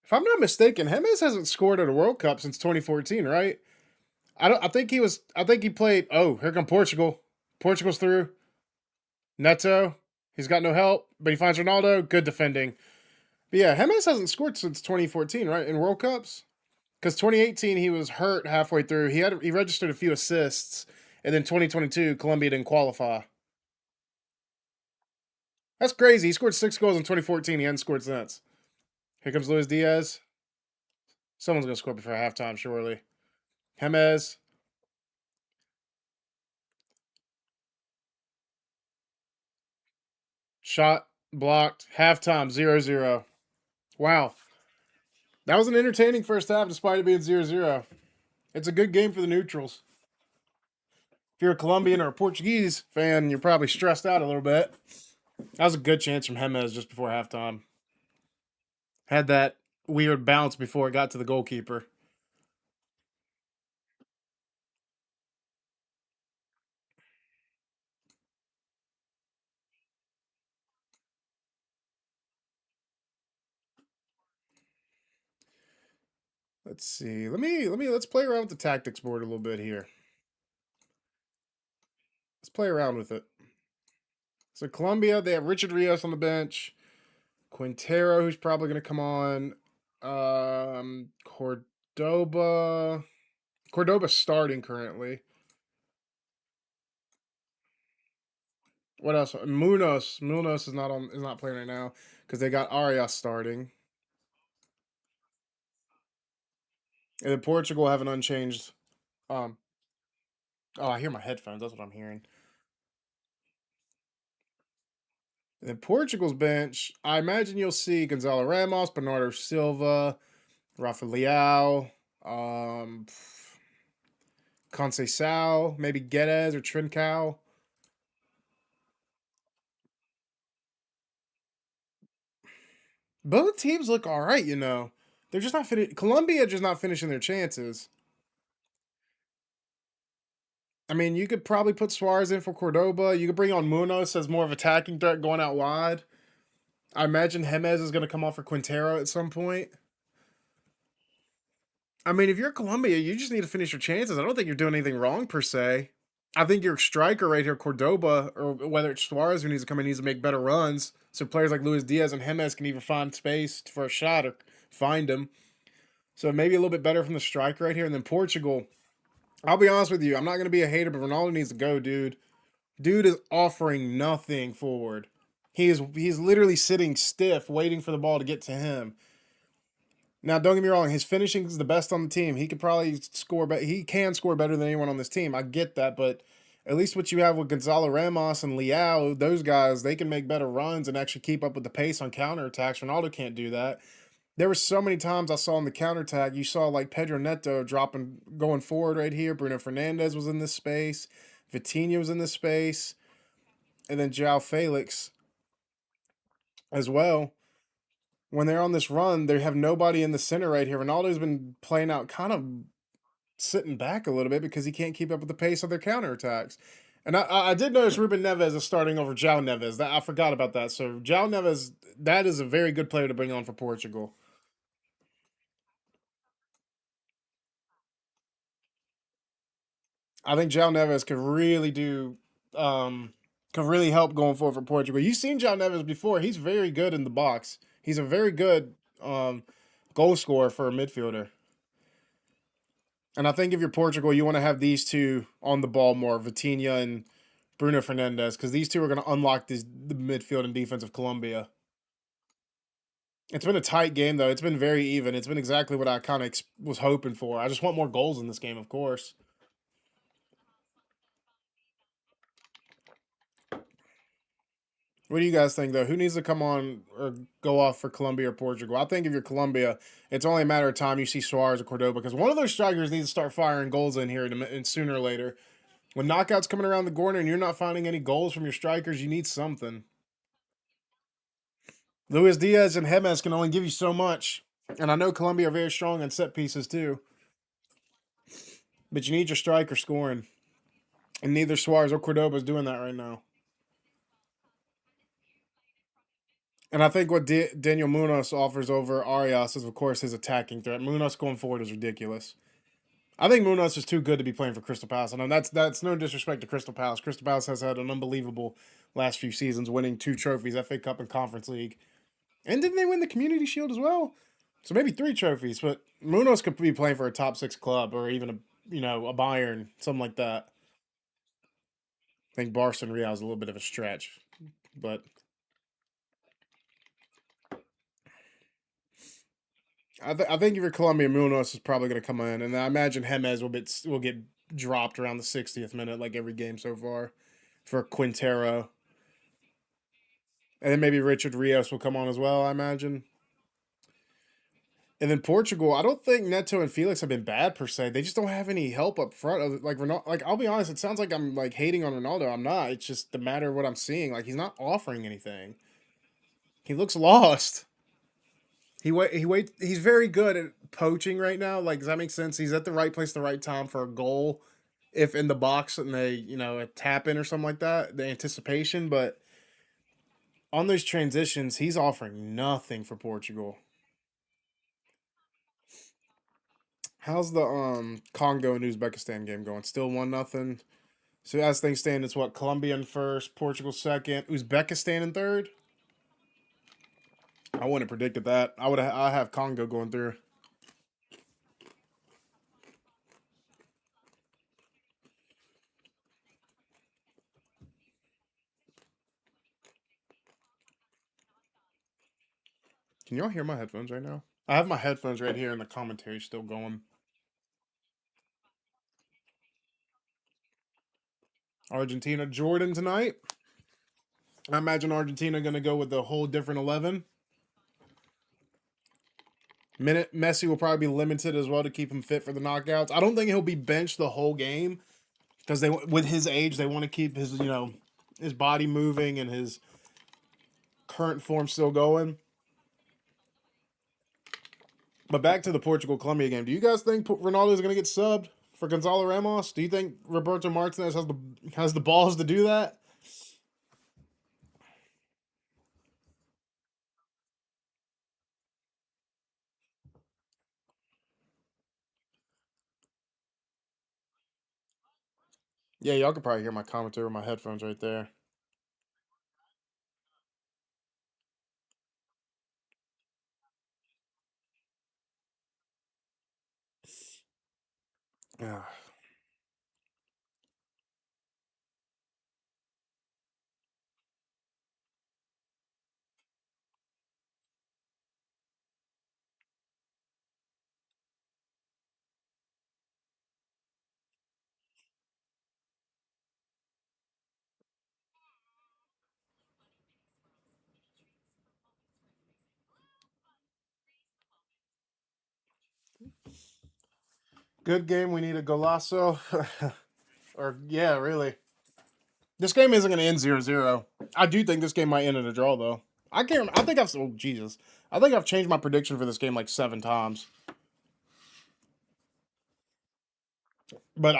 If I'm not mistaken, James hasn't scored at a World Cup since 2014, right? I don't. I think he was. I think he played. Oh, here come Portugal. Portugal's through. Neto. He's got no help, but he finds Ronaldo. Good defending. But yeah, James hasn't scored since 2014, right? In World Cups. Because 2018 he was hurt halfway through. He registered a few assists, and then 2022 Colombia didn't qualify. That's crazy. He scored 6 goals in 2014. He hadn't scored since. Here comes Luis Diaz. Someone's gonna score before halftime, surely. James. Shot blocked. Halftime 0-0. Wow. That was an entertaining first half despite it being 0-0. It's a good game for the neutrals. If you're a Colombian or a Portuguese fan, you're probably stressed out a little bit. That was a good chance from James just before halftime. Had that weird bounce before it got to the goalkeeper. Let's see. Let's play around with the tactics board a little bit here. Let's play around with it. So Colombia, they have Richard Rios on the bench. Quintero, who's probably going to come on. Cordoba. Cordoba's starting currently. What else? Munoz. Munoz is not on. Is not playing right now because they got Arias starting. And then Portugal have an unchanged. Um. Oh, I hear my headphones. That's what I'm hearing. And then Portugal's bench. I imagine you'll see Gonzalo Ramos, Bernardo Silva, Rafael, Conceição, maybe Guedes or Trincao. Both teams look all right, you know. They're just not finishing. Colombia just not finishing their chances. I mean, you could probably put Suarez in for Cordoba. You could bring on Munoz as more of attacking threat going out wide. I imagine James is going to come off for Quintero at some point. I mean, if you're Colombia, you just need to finish your chances. I don't think you're doing anything wrong per se. I think your striker right here, Cordoba, or whether it's Suarez who needs to come in, needs to make better runs. So players like Luis Diaz and James can even find space for a shot or find him. So maybe a little bit better from the striker right here. And then Portugal, I'll be honest with you, I'm not going to be a hater, but Ronaldo needs to go, dude. Dude is offering nothing forward. He's literally sitting stiff, waiting for the ball to get to him. Now, don't get me wrong, his finishing is the best on the team. He could probably score, but he can score better than anyone on this team. I get that, but at least what you have with Gonzalo Ramos and Leao, those guys, they can make better runs and actually keep up with the pace on counterattacks. Ronaldo can't do that. There were so many times I saw in the counterattack, you saw like Pedro Neto dropping, going forward right here. Bruno Fernandes was in this space. Vitinha was in this space. And then João Felix as well. When they're on this run, they have nobody in the center right here. Ronaldo's been playing out kind of sitting back a little bit because he can't keep up with the pace of their counterattacks. And I did notice Ruben Neves is starting over João Neves. I forgot about that. So João Neves, that is a very good player to bring on for Portugal. I think João Neves could really do, could really help going forward for Portugal. You've seen João Neves before. He's very good in the box. He's a very good um, goal scorer for a midfielder. And I think if you're Portugal, you want to have these two on the ball more, Vitinha and Bruno Fernandes, because these two are going to unlock the midfield and defense of Colombia. It's been a tight game, though. It's been very even. It's been exactly what I kind of was hoping for. I just want more goals in this game, of course. What do you guys think, though? Who needs to come on or go off for Colombia or Portugal? I think if you're Colombia, it's only a matter of time you see Suarez or Cordoba because one of those strikers needs to start firing goals in here and sooner or later. When knockouts coming around the corner and you're not finding any goals from your strikers, you need something. Luis Diaz and James can only give you so much. And I know Colombia are very strong on set pieces too. But you need your striker scoring. And neither Suarez or Cordoba is doing that right now. And I think what Daniel Munoz offers over Arias is, of course, his attacking threat. Munoz going forward is ridiculous. I think Munoz is too good to be playing for Crystal Palace. And that's no disrespect to Crystal Palace. Crystal Palace has had an unbelievable last few seasons, winning 2 trophies, FA Cup and Conference League. And didn't they win the Community Shield as well? So maybe 3 trophies. But Munoz could be playing for a top 6 club or even a Bayern, something like that. I think Barca and Real is a little bit of a stretch, but I think if you're Colombia, Munoz is probably going to come in, and I imagine James will get dropped around the 60th minute, like every game so far, for Quintero, and then maybe Richard Rios will come on as well. I imagine. And then Portugal, I don't think Neto and Felix have been bad per se. They just don't have any help up front. Like Ronaldo, like I'll be honest, it sounds like I'm like hating on Ronaldo. I'm not. It's just the matter of what I'm seeing. Like he's not offering anything. He looks lost. He's very good at poaching right now. Like, does that make sense? He's at the right place, the right time for a goal. If in the box and they, a tap in or something like that, the anticipation. But on those transitions, he's offering nothing for Portugal. How's the Congo and Uzbekistan game going? Still 1-0. So as things stand, it's what, Colombia in first, Portugal second, Uzbekistan in third. I wouldn't have predicted that. I have Congo going through. Can y'all hear my headphones right now? I have my headphones right here and the commentary still going. Argentina, Jordan tonight. I imagine Argentina going to go with a whole different 11. Minute Messi will probably be limited as well to keep him fit for the knockouts. I don't think he'll be benched the whole game because with his age, they want to keep his body moving and his current form still going. But back to the Portugal Colombia game. Do you guys think Ronaldo is going to get subbed for Gonzalo Ramos? Do you think Roberto Martinez has the balls to do that? Yeah, y'all could probably hear my commentary with my headphones right there. Yeah. Good game. We need a golazo. Or, yeah, really. This game isn't going to end 0-0. I do think this game might end in a draw, though. I can't. I think I've. Oh, Jesus. I think I've changed my prediction for this game like 7 times. But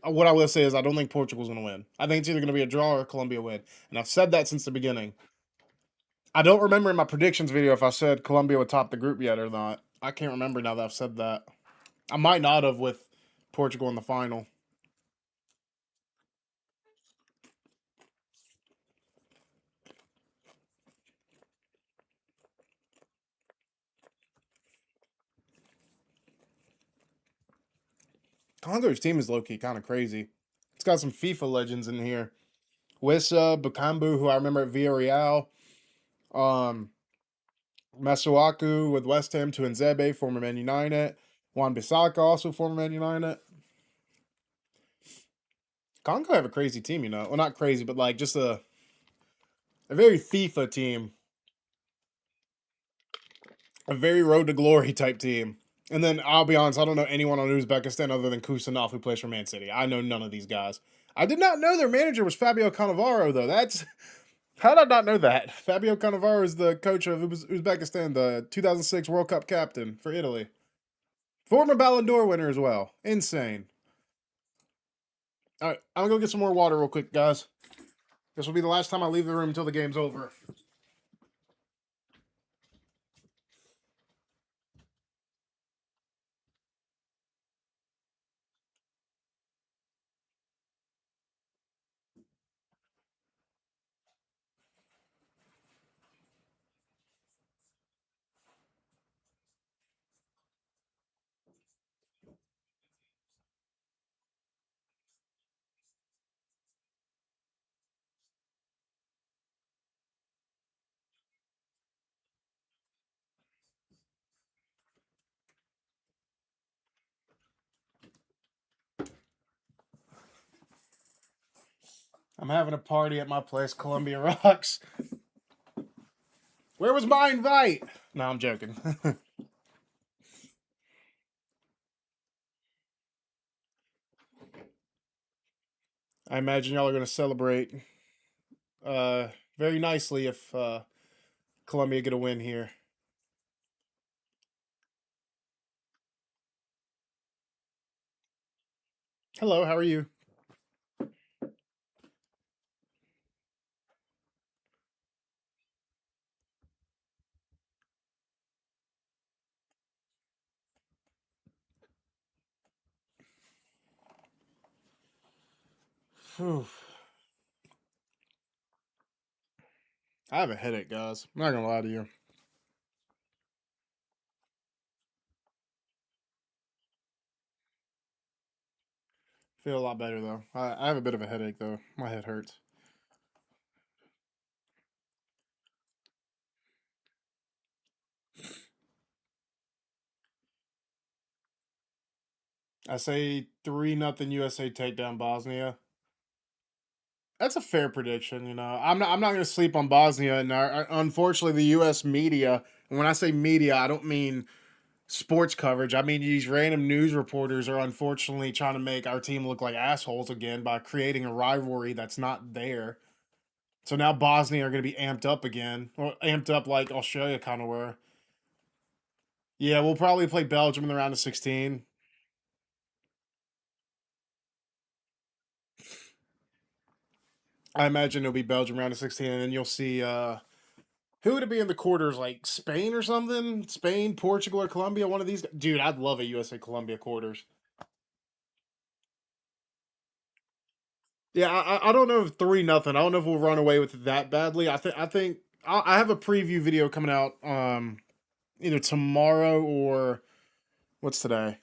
what I will say is I don't think Portugal's going to win. I think it's either going to be a draw or a Colombia win. And I've said that since the beginning. I don't remember in my predictions video if I said Colombia would top the group yet or not. I can't remember now that I've said that. I might not have with Portugal in the final. Congo's team is low key kind of crazy. It's got some FIFA legends in here. Wissa, Bakambu, who I remember at Villarreal. Um, Masuaku with West Ham to Nzebe, former Man United. Juan Bissaka, also former Man United. Congo have a crazy team, you know. Well, not crazy, but like just a very FIFA team. A very road to glory type team. And then I'll be honest, I don't know anyone on Uzbekistan other than Kusanov who plays for Man City. I know none of these guys. I did not know their manager was Fabio Cannavaro, though. That's how did I not know that? Fabio Cannavaro is the coach of Uzbekistan, the 2006 World Cup captain for Italy. Former Ballon d'Or winner as well. Insane. All right, I'm going to go get some more water real quick, guys. This will be the last time I leave the room until the game's over. I'm having a party at my place, Colombia Rocks. Where was my invite? No, I'm joking. I imagine y'all are going to celebrate uh, very nicely if Colombia get a win here. Hello, how are you? Whew. I have a headache, guys. I'm not going to lie to you. Feel a lot better, though. I have a bit of a headache, though. My head hurts. I say 3-0 USA take down Bosnia. That's a fair prediction, you know. I'm not going to sleep on Bosnia, and unfortunately, the U.S. media. And when I say media, I don't mean sports coverage. I mean these random news reporters are unfortunately trying to make our team look like assholes again by creating a rivalry that's not there. So now Bosnia are going to be amped up again, or amped up like Australia kind of were. Yeah, we'll probably play Belgium in the round of 16. I imagine it'll be Belgium round of 16, and then you'll see who would it be in the quarters? Like Spain or something? Spain, Portugal, or Colombia? One of these. Dude, I'd love a USA Colombia quarters. Yeah, I don't know if 3-0. I don't know if we'll run away with it that badly. I think I have a preview video coming out either tomorrow or what's today?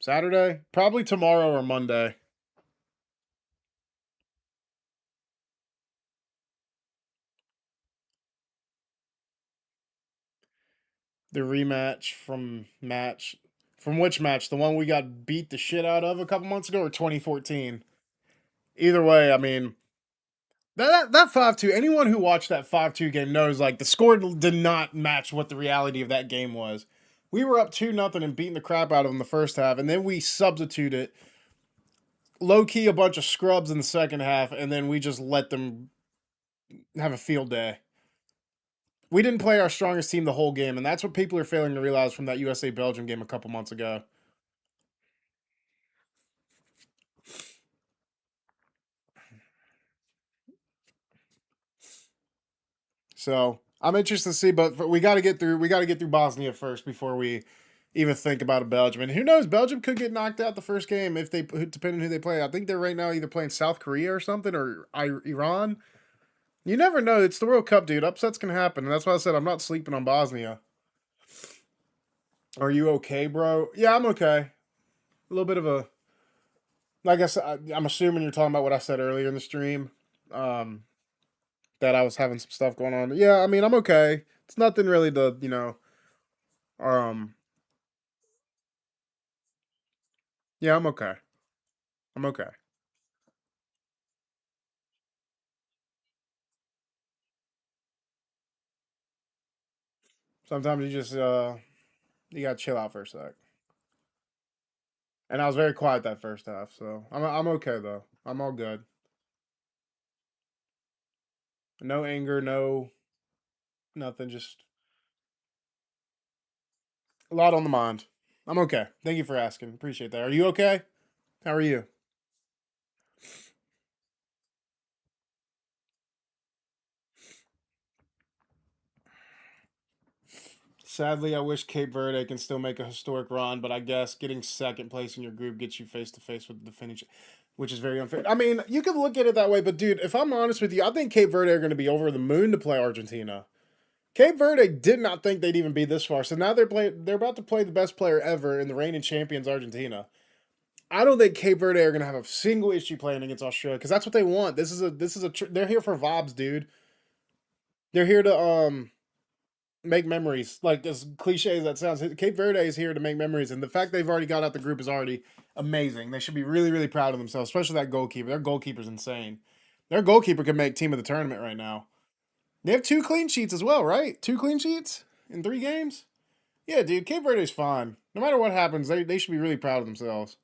Saturday? Probably tomorrow or Monday. The rematch from which match? The one we got beat the shit out of a couple months ago or 2014? Either way, I mean, that 5-2, anyone who watched that 5-2 game knows like the score did not match what the reality of that game was. We were up 2-0 and beating the crap out of them the first half, and then we substituted low key a bunch of scrubs in the second half, and then we just let them have a field day. We didn't play our strongest team the whole game, and that's what people are failing to realize from that USA Belgium game a couple months ago. So I'm interested to see, but we got to get through. We got to get through Bosnia first before we even think about a Belgium. And who knows? Belgium could get knocked out the first game if they, depending on who they play. I think they're right now either playing South Korea or something or Iran. You never know. It's the World Cup, dude. Upsets can happen, and that's why I said I'm not sleeping on Bosnia. Are you okay, bro? Yeah, I'm okay. A little bit of a like I said. I'm assuming you're talking about what I said earlier in the stream. Um, that I was having some stuff going on. Yeah, I mean, I'm okay. It's nothing really to Um, yeah, I'm okay. I'm okay. Sometimes you just you gotta chill out for a sec. And I was very quiet that first half, so I'm okay though. I'm all good. No anger, no nothing. Just a lot on the mind. I'm okay. Thank you for asking. Appreciate that. Are you okay? How are you? Sadly, I wish Cape Verde can still make a historic run, but I guess getting second place in your group gets you face to face with the defending, which is very unfair. I mean, you could look at it that way, but dude, if I'm honest with you, I think Cape Verde are going to be over the moon to play Argentina. Cape Verde did not think they'd even be this far, so now they're about to play the best player ever in the reigning champions Argentina. I don't think Cape Verde are going to have a single issue playing against Australia because that's what they want. They're here for vibes, dude. They're here to make memories. Like as cliche as that sounds, Cape Verde is here to make memories, and the fact they've already got out the group is already amazing. They should be really, really proud of themselves, especially that goalkeeper. Their goalkeeper's insane. Their goalkeeper could make team of the tournament right now. They have 2 clean sheets as well, right? 2 clean sheets in 3 games. Yeah, dude, Cape Verde's fine. No matter what happens, they should be really proud of themselves.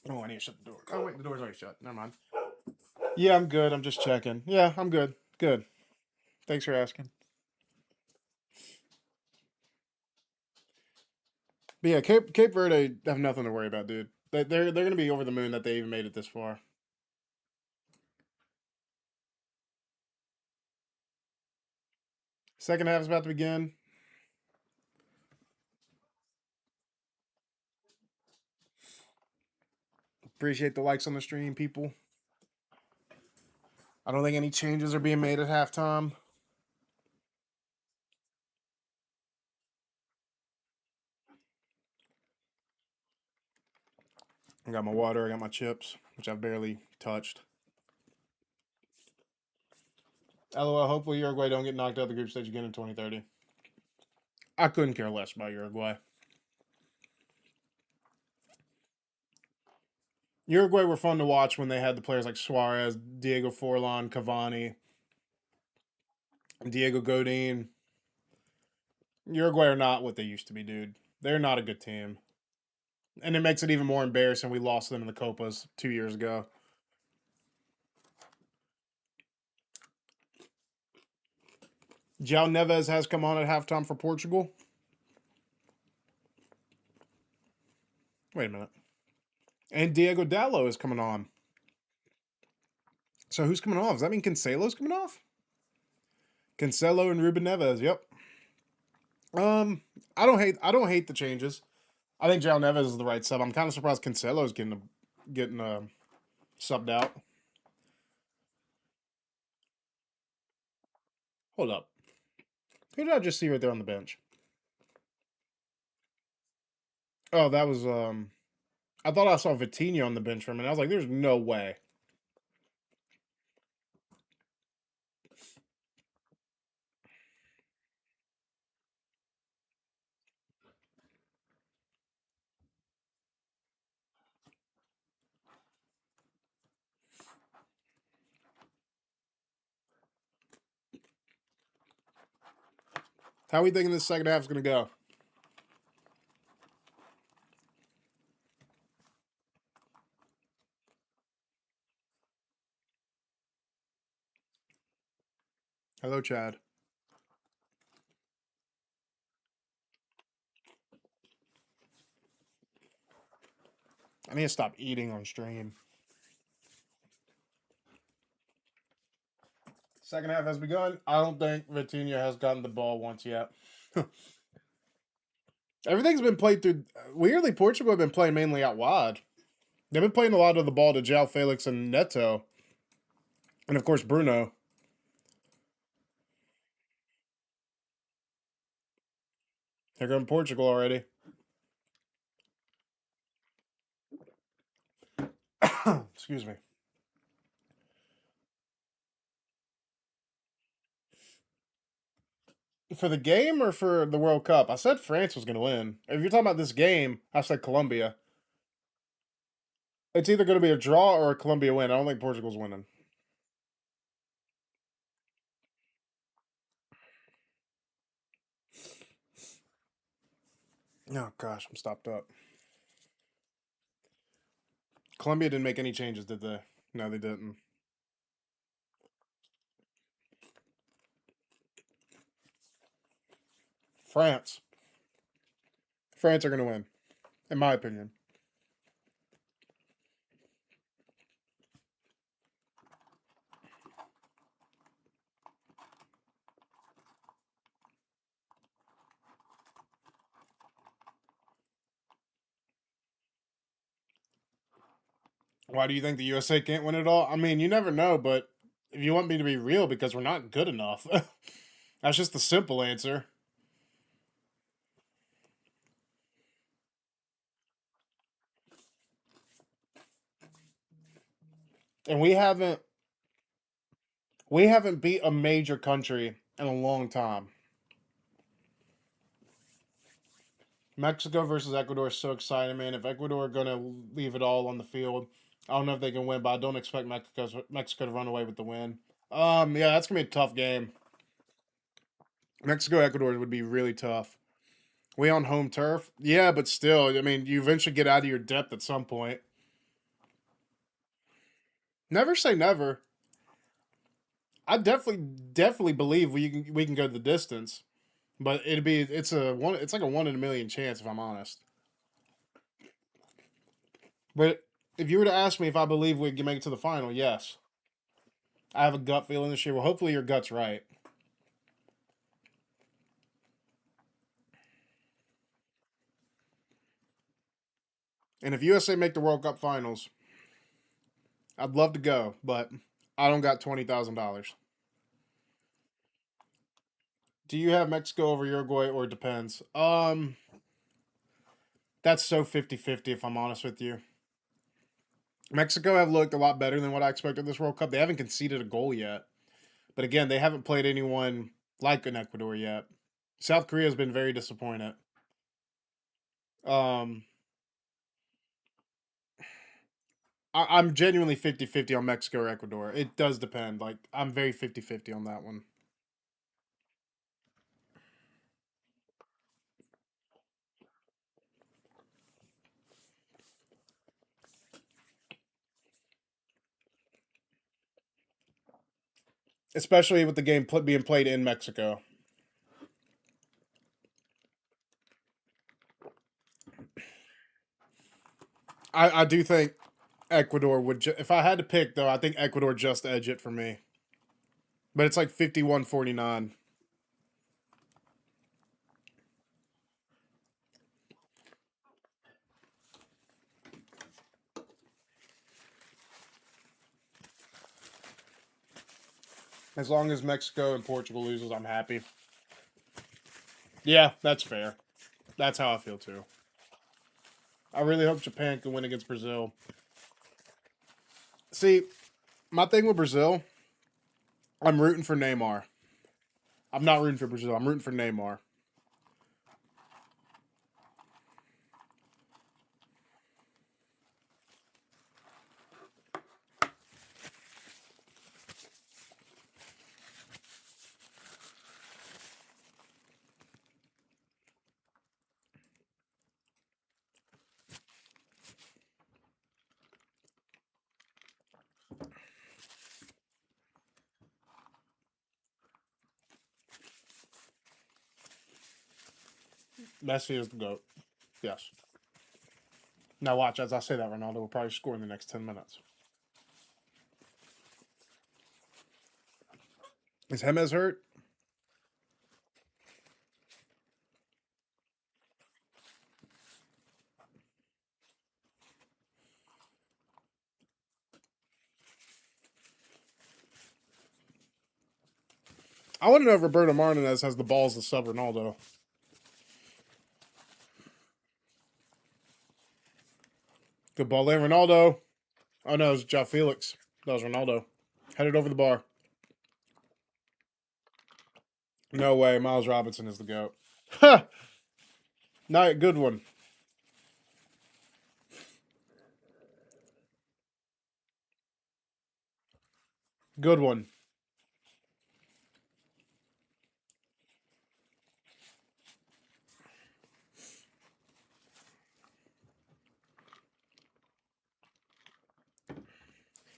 Oh, I need to shut the door. Oh wait, the door's already shut. Never mind. Yeah, I'm good. I'm just checking. Yeah, I'm good. Good. Thanks for asking. But yeah, Cape Verde have nothing to worry about, dude. They're gonna be over the moon that they even made it this far. Second half is about to begin. Appreciate the likes on the stream, people. I don't think any changes are being made at halftime. I got my water. I got my chips, which I've barely touched. LOL. Hopefully Uruguay don't get knocked out of the group stage again in 2030. I couldn't care less about Uruguay. Uruguay were fun to watch when they had the players like Suarez, Diego Forlan, Cavani, Diego Godin. Uruguay are not what they used to be, dude. They're not a good team. And it makes it even more embarrassing we lost them in the Copas 2 years ago. João Neves has come on at halftime for Portugal. Wait a minute. And Diego Dallo is coming on. So who's coming off? Does that mean Cancelo's coming off? Cancelo and Ruben Neves. Yep. I don't hate the changes. I think João Neves is the right sub. I'm kind of surprised Cancelo's getting subbed out. Hold up. Who did I just see right there on the bench? Oh, that was I thought I saw Vitinha on the bench for a minute. I was like, there's no way. How are we thinking this second half is gonna go? Hello, Chad. I need to stop eating on stream. Second half has begun. I don't think Vitinha has gotten the ball once yet. Everything's been played through. Weirdly, Portugal have been playing mainly out wide. They've been playing a lot of the ball to João Felix and Neto, and of course Bruno. They're going to Portugal already. Excuse me. For the game or for the World Cup? I said France was going to win. If you're talking about this game, I said Colombia. It's either going to be a draw or a Colombia win. I don't think Portugal's winning. Oh, gosh, I'm stopped up. Colombia didn't make any changes, did they? No, they didn't. France. France are going to win, in my opinion. Why do you think the USA can't win it all? I mean, you never know, but if you want me to be real, because we're not good enough. That's just the simple answer. And we haven't beat a major country in a long time. Mexico versus Ecuador is so exciting, man. If Ecuador are gonna leave it all on the field, I don't know if they can win, but I don't expect Mexico to run away with the win. Yeah, that's gonna be a tough game. Mexico Ecuador would be really tough. We on home turf, yeah, but still, I mean, you eventually get out of your depth at some point. Never say never. I definitely believe we can go the distance, but it's like a 1 in a million chance if I'm honest. But if you were to ask me if I believe we can make it to the final, yes, I have a gut feeling this year. Well, hopefully your gut's right. And if USA make the World Cup finals, I'd love to go, but I don't got $20,000. Do you have Mexico over Uruguay or it depends? That's so 50-50 if I'm honest with you. Mexico have looked a lot better than what I expected this World Cup. They haven't conceded a goal yet. But again, they haven't played anyone like an Ecuador yet. South Korea has been very disappointed. Um, I'm genuinely 50-50 on Mexico or Ecuador. It does depend. Like, I'm very 50-50 on that one. Especially with the game being played in Mexico. I do think Ecuador would. If I had to pick, though, I think Ecuador just edge it for me. But it's like 51-49. As long as Mexico and Portugal loses, I'm happy. Yeah, that's fair. That's how I feel too. I really hope Japan can win against Brazil. See, my thing with Brazil, I'm rooting for Neymar. I'm not rooting for Brazil. I'm rooting for Neymar. Messi is the GOAT. Yes. Now watch, as I say that, Ronaldo will probably score in the next 10 minutes. Is James hurt? I want to know if Roberto Martinez has the balls to sub Ronaldo. Good ball there, Ronaldo. Oh no, it was Joao Felix. That was Ronaldo. Headed over the bar. No way, Miles Robinson is the GOAT. Ha! Not good one. Good one.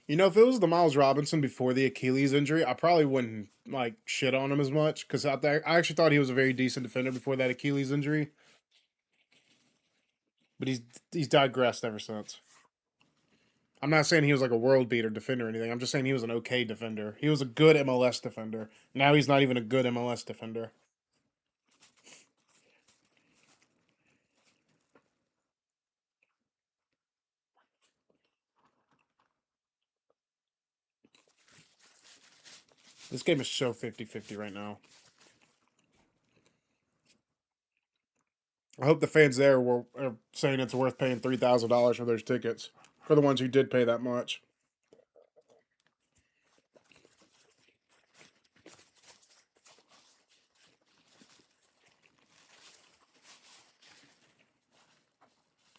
You know, if it was the Miles Robinson before the Achilles injury, I probably wouldn't like shit on him as much because I actually thought he was a very decent defender before that Achilles injury. But he's digressed ever since. I'm not saying he was like a world beater defender or anything. I'm just saying he was an okay defender. He was a good MLS defender. Now he's not even a good MLS defender. This game is so 50-50 right now. I hope the fans there are saying it's worth paying $3,000 for those tickets for the ones who did pay that much.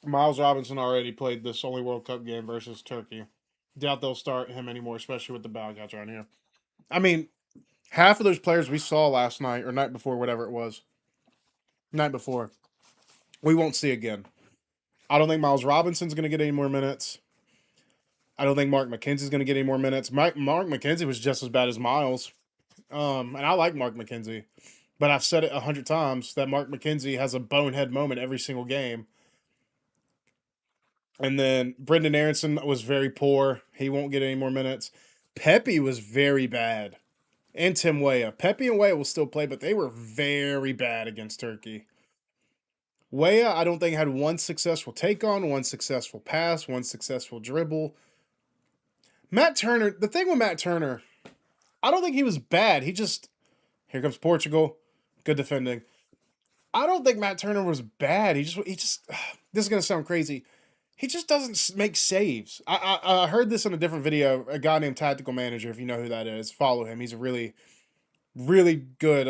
Miles Robinson already played this only World Cup game versus Turkey. Doubt they'll start him anymore, especially with the Bobcats around here. I mean, half of those players we saw last night or night before, whatever it was, night before, we won't see again. I don't think Miles Robinson's going to get any more minutes. I don't think Mark McKenzie's going to get any more minutes. Mark McKenzie was just as bad as Miles. And I like Mark McKenzie. But I've said it 100 times that Mark McKenzie has a bonehead moment every single game. And then Brendan Aronson was very poor. He won't get any more minutes. Pepe was very bad. And Tim Weah. Pepe and Weah will still play, but they were very bad against Turkey. Weah, I don't think, had one successful take on, one successful pass, one successful dribble. Matt Turner, the thing with Matt Turner, I don't think he was bad. He just, here comes Portugal. Good defending. I don't think Matt Turner was bad. He just, this is going to sound crazy. He just doesn't make saves. I heard this in a different video. A guy named Tactical Manager, if you know who that is, follow him. He's a really, really good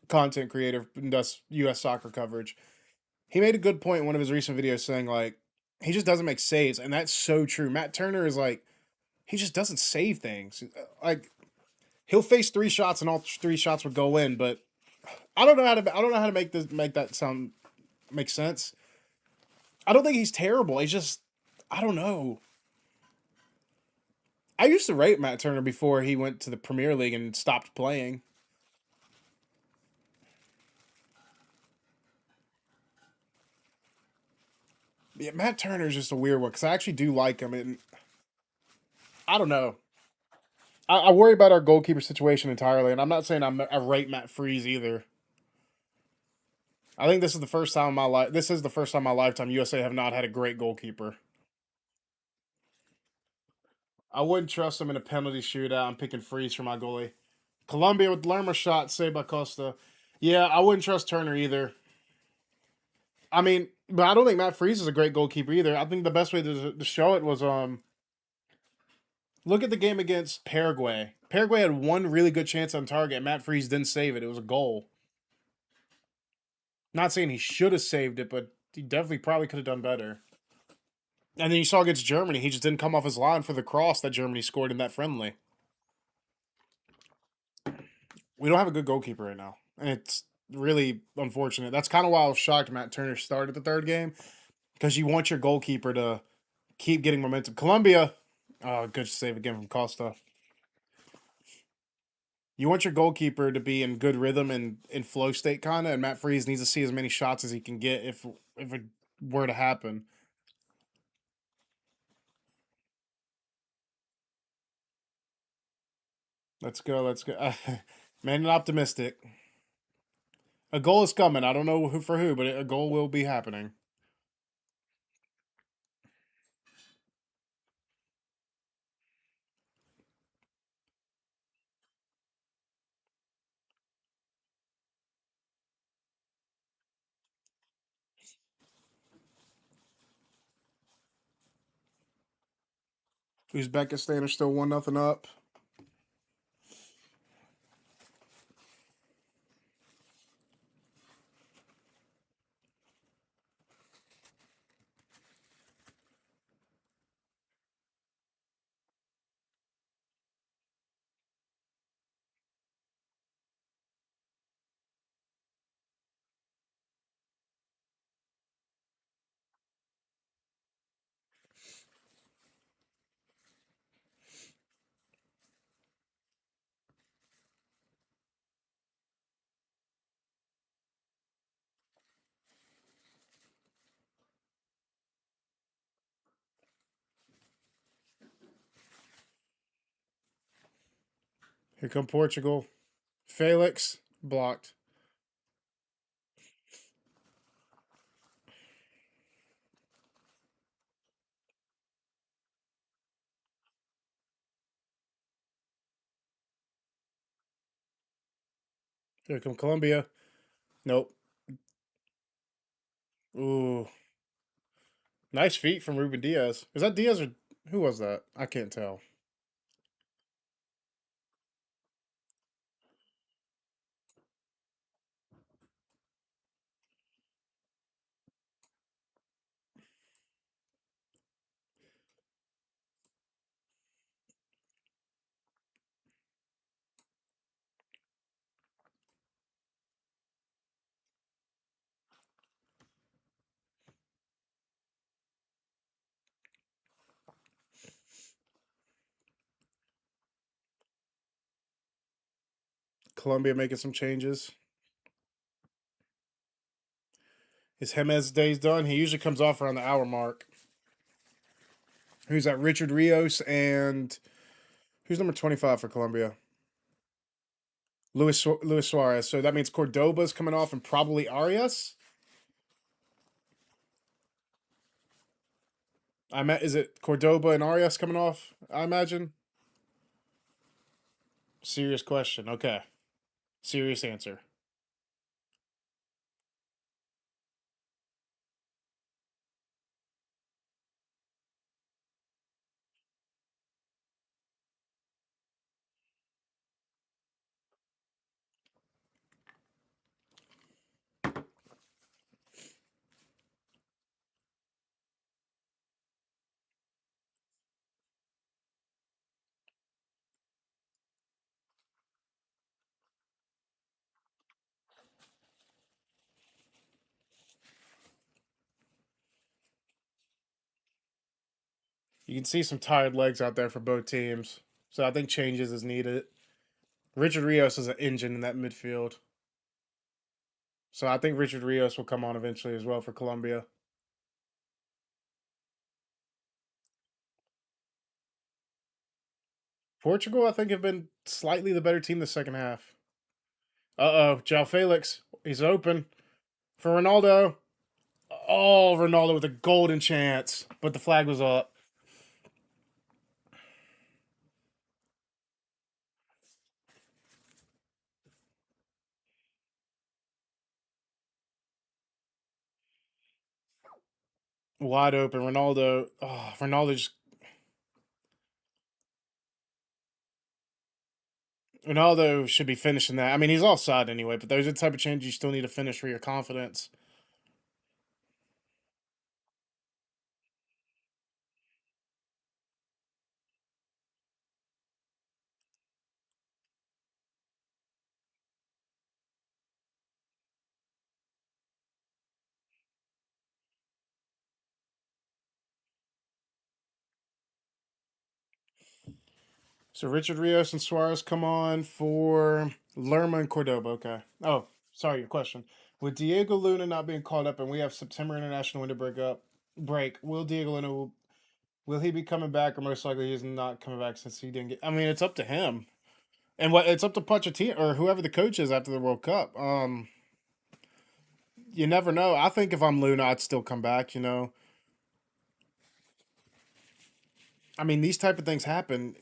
content creator and does U.S. soccer coverage. He made a good point in one of his recent videos saying, like, he just doesn't make saves. And that's so true. Matt Turner is like, he just doesn't save things. Like, he'll face 3 shots and all 3 shots would go in, but I don't know how to make that sound make sense. I don't think he's terrible. He's just I don't know. I used to rate Matt Turner before he went to the Premier League and stopped playing. Yeah, Matt Turner is just a weird one because I actually do like him, and I don't know. I worry about our goalkeeper situation entirely, and I'm not saying I rate Matt Freeze either. I think this is the first time in my life. This is the first time in my lifetime USA have not had a great goalkeeper. I wouldn't trust him in a penalty shootout. I'm picking Freeze for my goalie. Colombia with Lerma shot saved by Costa. Yeah, I wouldn't trust Turner either. I mean, but I don't think Matt Freeze is a great goalkeeper either. I think the best way to show it was look at the game against Paraguay. Paraguay had one really good chance on target. Matt Freeze didn't save it. It was a goal. Not saying he should have saved it, but he definitely probably could have done better. And then you saw against Germany, he just didn't come off his line for the cross that Germany scored in that friendly. We don't have a good goalkeeper right now. And it's really unfortunate. That's kind of why I was shocked Matt Turner started the third game because you want your goalkeeper to keep getting momentum. Colombia, good save again from Costa. You want your goalkeeper to be in good rhythm and in flow state, kind of, and Matt Freeze needs to see as many shots as he can get if it were to happen. Let's go. Let's go. Man, optimistic. A goal is coming. I don't know who for who, but a goal will be happening. Uzbekistan are still 1-0 up. Here come Portugal. Felix blocked. Here come Colombia. Nope. Ooh, nice feet from Ruben Diaz. Is that Diaz or who was that? I can't tell. Colombia making some changes. His Jimenez day's done. He usually comes off around the hour mark. Who's that? Richard Rios and who's number 25 for Colombia? Luis Suarez. So that means Cordoba's coming off and probably Arias. Is it Cordoba and Arias coming off? I imagine. Serious question. Okay. Serious answer. You can see some tired legs out there for both teams. So I think changes is needed. Richard Rios is an engine in that midfield. So I think Richard Rios will come on eventually as well for Colombia. Portugal, I think, have been slightly the better team the second half. Uh-oh, João Felix. He's open for Ronaldo. Oh, Ronaldo with a golden chance, but the flag was up. Wide open. Ronaldo just Ronaldo should be finishing that. I mean, he's offside anyway, but those are the type of changes you still need to finish for your confidence. So Richard Rios and Suarez come on for Lerma and Cordoba. Okay. Oh, sorry, your question. With Diego Luna not being called up and we have September international winter break, will Diego Luna will he be coming back or most likely he's not coming back since he didn't get I mean, it's up to him. And what it's up to Pochettino or whoever the coach is after the World Cup. You never know. I think if I'm Luna, I'd still come back, you know. I mean, these type of things happen.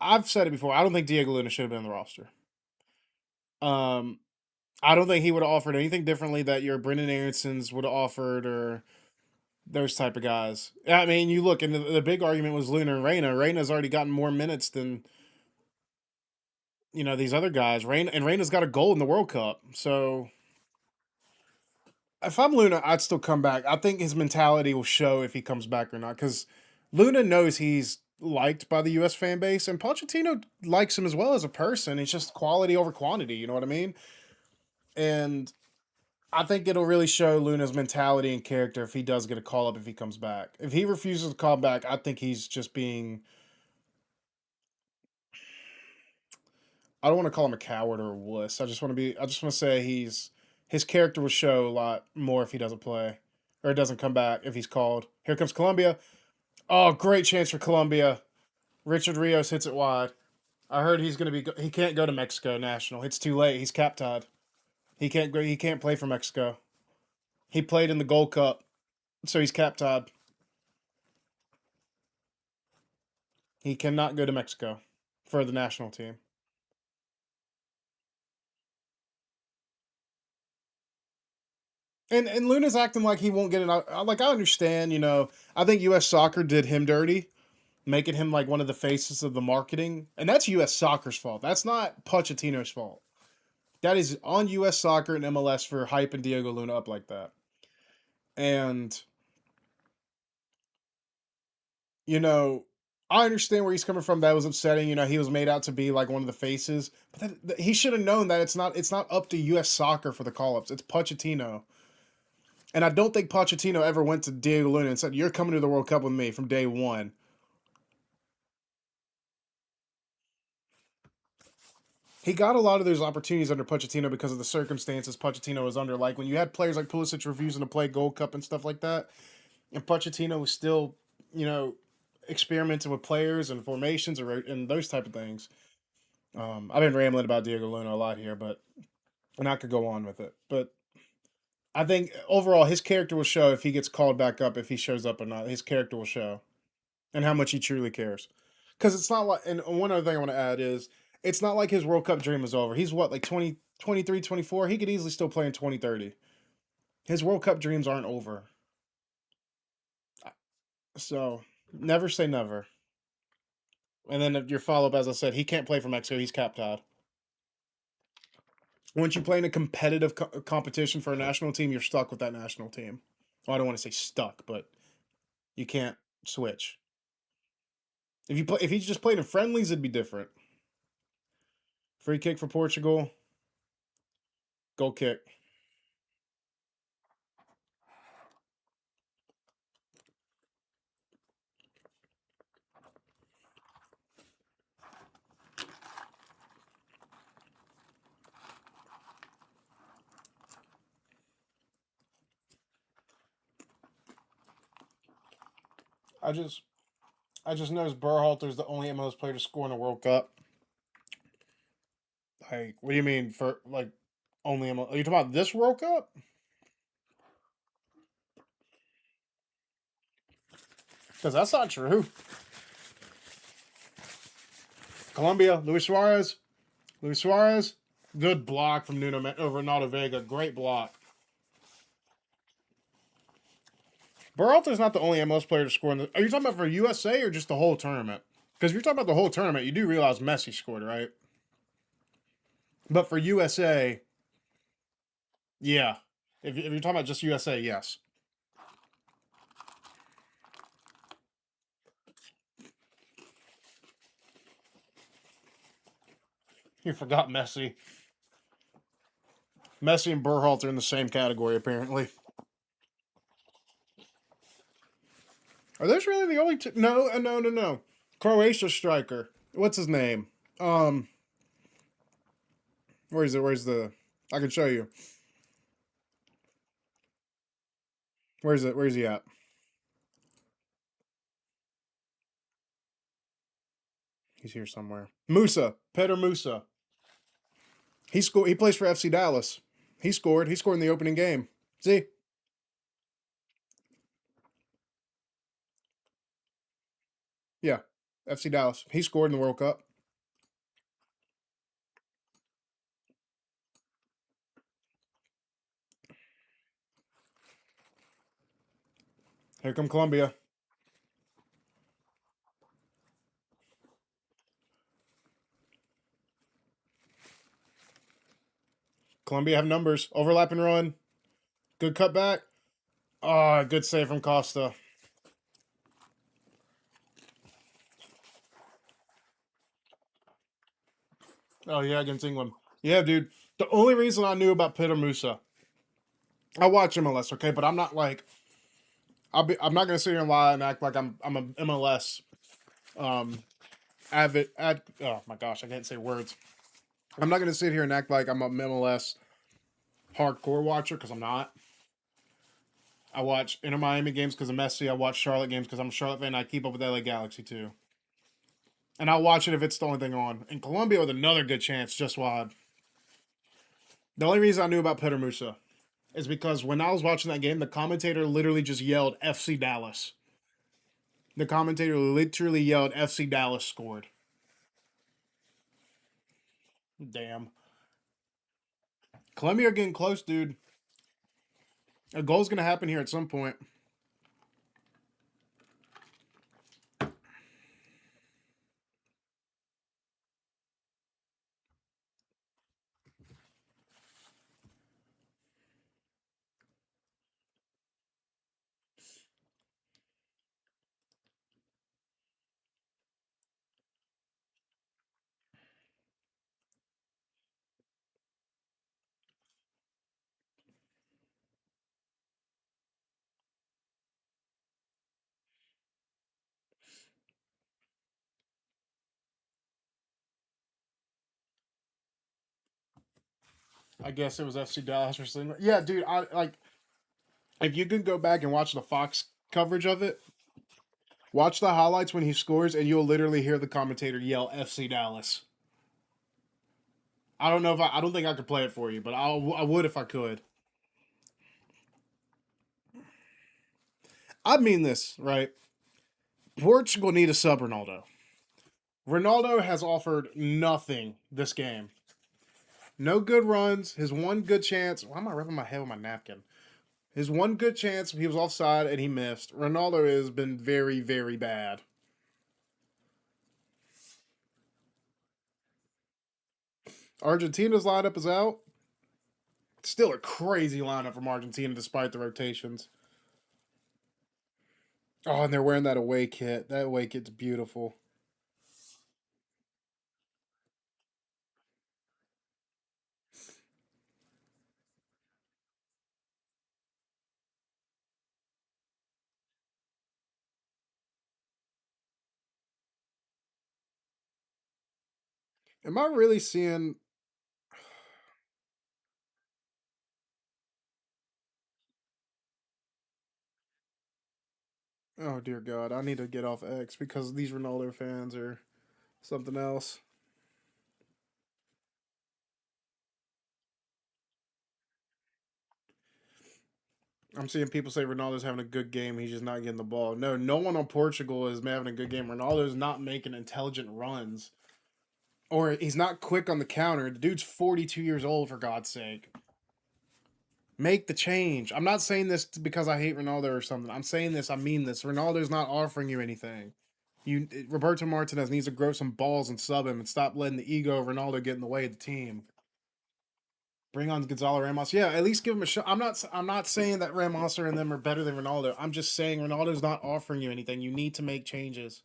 I've said it before. I don't think Diego Luna should have been on the roster. Um, I don't think he would have offered anything differently that your Brendan Aaronsons would have offered, or those type of guys. I mean, you look, and the big argument was Luna and Reyna. Reyna's already gotten more minutes than these other guys. Reyna's got a goal in the World Cup. So if I'm Luna, I'd still come back. I think his mentality will show if he comes back or not, because Luna knows he's liked by the U.S. fan base, and Pochettino likes him as well as a person. It's just quality over quantity. You know what I mean? And I think it'll really show Luna's mentality and character if he does get a call up if he comes back. If he refuses to call back, I think he's just being. I don't want to call him a coward or a wuss. I just want to say his character will show a lot more if he doesn't play or doesn't come back if he's called. Here comes Colombia. Oh, great chance for Colombia. Richard Rios hits it wide. I heard he's going to be. He can't go to Mexico national. It's too late. He's cap tied. He can't go. He can't play for Mexico. He played in the Gold Cup, so he's cap tied. He cannot go to Mexico for the national team. And Luna's acting like he won't get it. Like I understand, I think U.S. Soccer did him dirty, making him like one of the faces of the marketing, and that's U.S. Soccer's fault. That's not Pochettino's fault. That is on U.S. Soccer and MLS for hyping Diego Luna up like that. And you know, I understand where he's coming from. That was upsetting. He was made out to be like one of the faces, but he should have known that it's not. It's not up to U.S. Soccer for the call ups. It's Pochettino. And I don't think Pochettino ever went to Diego Luna and said, "You're coming to the World Cup with me from day one." He got a lot of those opportunities under Pochettino because of the circumstances Pochettino was under. Like when you had players like Pulisic refusing to play Gold Cup and stuff like that, and Pochettino was still, you know, experimenting with players and formations and those type of things. I've been rambling about Diego Luna a lot here, and I could go on with it. But I think overall his character will show if he gets called back up, if he shows up or not. His character will show, and how much he truly cares. Because it's not like, and one other thing I want to add is, it's not like his World Cup dream is over. He's what, like 20, 23, 24? He could easily still play in 2030. His World Cup dreams aren't over. So never say never. And then your follow up, as I said, he can't play for Mexico. He's capped out. Once you play in a competitive competition for a national team, you're stuck with that national team. Well, I don't want to say stuck, but you can't switch. If he just played in friendlies, it'd be different. Free kick for Portugal. Goal kick. I just I just noticed Berhalter's the only MLS player to score in the World Cup. Like, what do you mean for like only MLS? Are you talking about this World Cup? Because that's not true. Colombia, Luis Suarez. Luis Suarez. Good block from Nuno over Ronaldo Vega. Great block. Berhalter's not the only MLS player to score in the. Are you talking about for USA or just the whole tournament? Because if you're talking about the whole tournament, you do realize Messi scored, right? But for USA, yeah. If you're talking about just USA, yes. You forgot Messi. Messi and Berhalter in the same category, apparently. Are those really the only two? No, no, no, no. Croatia striker. What's his name? Um, where's it? Where's the? I can show you. Where's it? Where's he at? He's here somewhere. Musa, Peter Musa. He scored. He plays for FC Dallas. He scored. He scored in the opening game. See? Yeah, FC Dallas. He scored in the World Cup. Here come Colombia. Colombia have numbers. Overlap and run. Good cutback. Ah, good save from Costa. Oh yeah, against England. Yeah, dude. The only reason I knew about Peter Musa, I watch MLS, okay, but I'm not like I'm not gonna sit here and lie and act like I'm a MLS um oh my gosh, I can't say words. I'm not gonna sit here and act like I'm a MLS hardcore watcher because I'm not. I watch Inter Miami games because of Messi. I watch Charlotte games because I'm a Charlotte fan. I keep up with LA Galaxy too, and I'll watch it if it's the only thing on. And Colombia with another good chance, just wide. The only reason I knew about Peter Musa is because when I was watching that game, the commentator literally just yelled FC Dallas. The commentator literally yelled FC Dallas scored. Damn. Colombia are getting close, dude. A goal's gonna happen here at some point. I guess it was FC Dallas or something. Yeah, dude. I like if you could go back and watch the Fox coverage of it. Watch the highlights when he scores, and you'll literally hear the commentator yell "FC Dallas." I don't know if I don't think I could play it for you, but I would if I could. I mean this right. Portugal need a sub Ronaldo. Ronaldo has offered nothing this game. No good runs. His one good chance. Why am I rubbing my head with my napkin? His one good chance, he was offside and he missed. Ronaldo has been very, very bad. Argentina's lineup is out. Still a crazy lineup from Argentina despite the rotations. Oh, and they're wearing that away kit. That away kit's beautiful. Am I really seeing? Oh dear God, I need to get off X because these Ronaldo fans are something else. I'm seeing people say Ronaldo's having a good game. He's just not getting the ball. No, no one on Portugal is having a good game. Ronaldo's not making intelligent runs, or he's not quick on the counter. The dude's 42 years old, for God's sake. Make the change. I'm not saying this because I hate Ronaldo or something. I'm saying this. I mean this. Ronaldo's not offering you anything. You Roberto Martinez needs to grow some balls and sub him and stop letting the ego of Ronaldo get in the way of the team. Bring on Gonzalo Ramos. Yeah, at least give him a shot. I'm not saying that Ramos and them are better than Ronaldo. I'm just saying Ronaldo's not offering you anything. You need to make changes.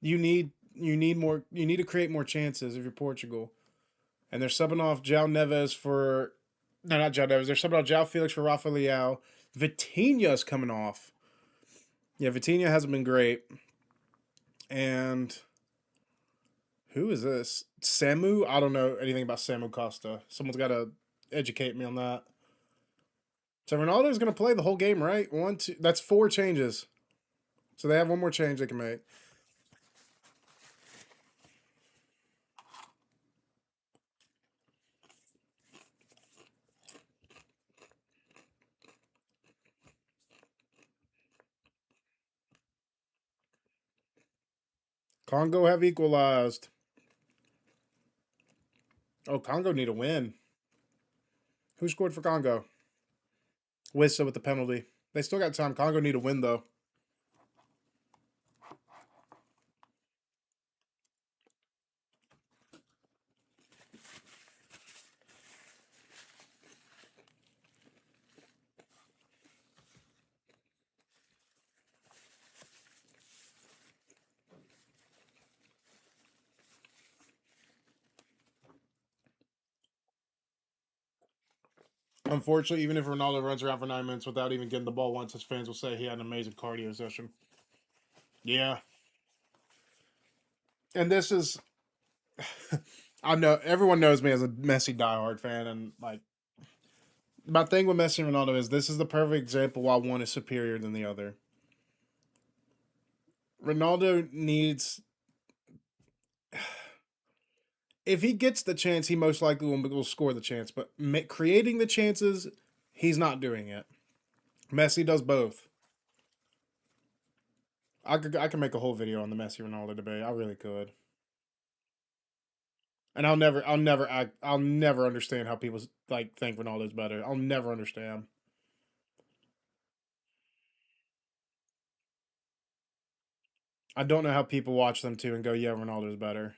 You need to create more chances if you're Portugal. And they're subbing off Jao Neves for no, not Jao Neves. They're subbing off Jao Felix for Rafa Leao. Vitinha's coming off. Yeah, Vitinha hasn't been great. And who is this? Samu? I don't know anything about Samu Costa. Someone's got to educate me on that. So Ronaldo's going to play the whole game, right? One, two. That's four changes. So they have one more change they can make. Congo have equalized. Oh, Congo need a win. Who scored for Congo? Wissa with the penalty. They still got time. Congo need a win, though. Unfortunately, even if Ronaldo runs around for 9 minutes without even getting the ball once, his fans will say he had an amazing cardio session. Yeah. And this is, I know everyone knows me as a Messi diehard fan, and like my thing with Messi and Ronaldo is this is the perfect example why one is superior than the other. Ronaldo needs, if he gets the chance, he most likely will score the chance, but creating the chances, he's not doing it. Messi does both. I could make a whole video on the Messi Ronaldo debate. I really could. And I'll never understand how people like think Ronaldo's better. I'll never understand. I don't know how people watch them too and go, yeah, Ronaldo's better.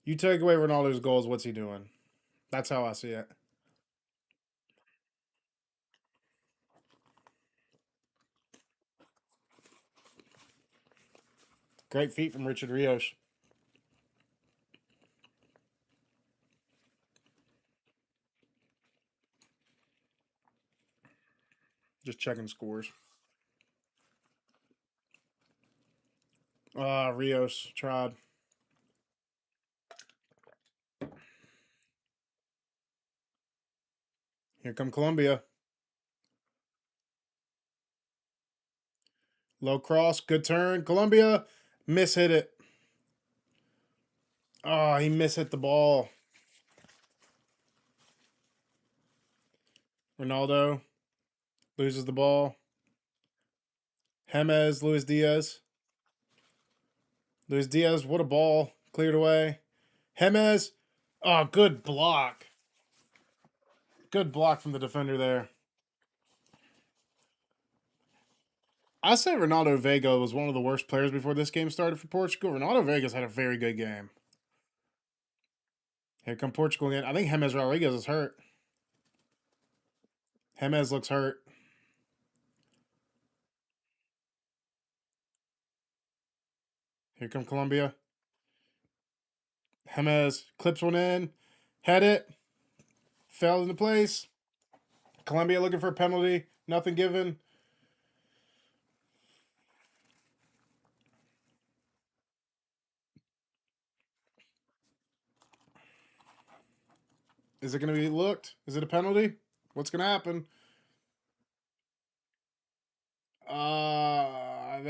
You take away Ronaldo's goals, what's he doing? That's how I see it. Great feat from Richard Rios. Just checking scores. Rios tried. Here come Colombia. Low cross, good turn. Colombia mishit it. Oh, he mishit the ball. Ronaldo loses the ball. James, Luis Diaz. Luis Diaz, what a ball. Cleared away. James. Oh, good block. Good block from the defender there. I say Ronaldo Vega was one of the worst players before this game started for Portugal. Ronaldo Vega's had a very good game. Here come Portugal again. I think James Rodriguez is hurt. James looks hurt. Here come Colombia. James clips one in. Had it. Fell into place. Colombia looking for a penalty. Nothing given. Is it going to be looked? Is it a penalty? What's going to happen?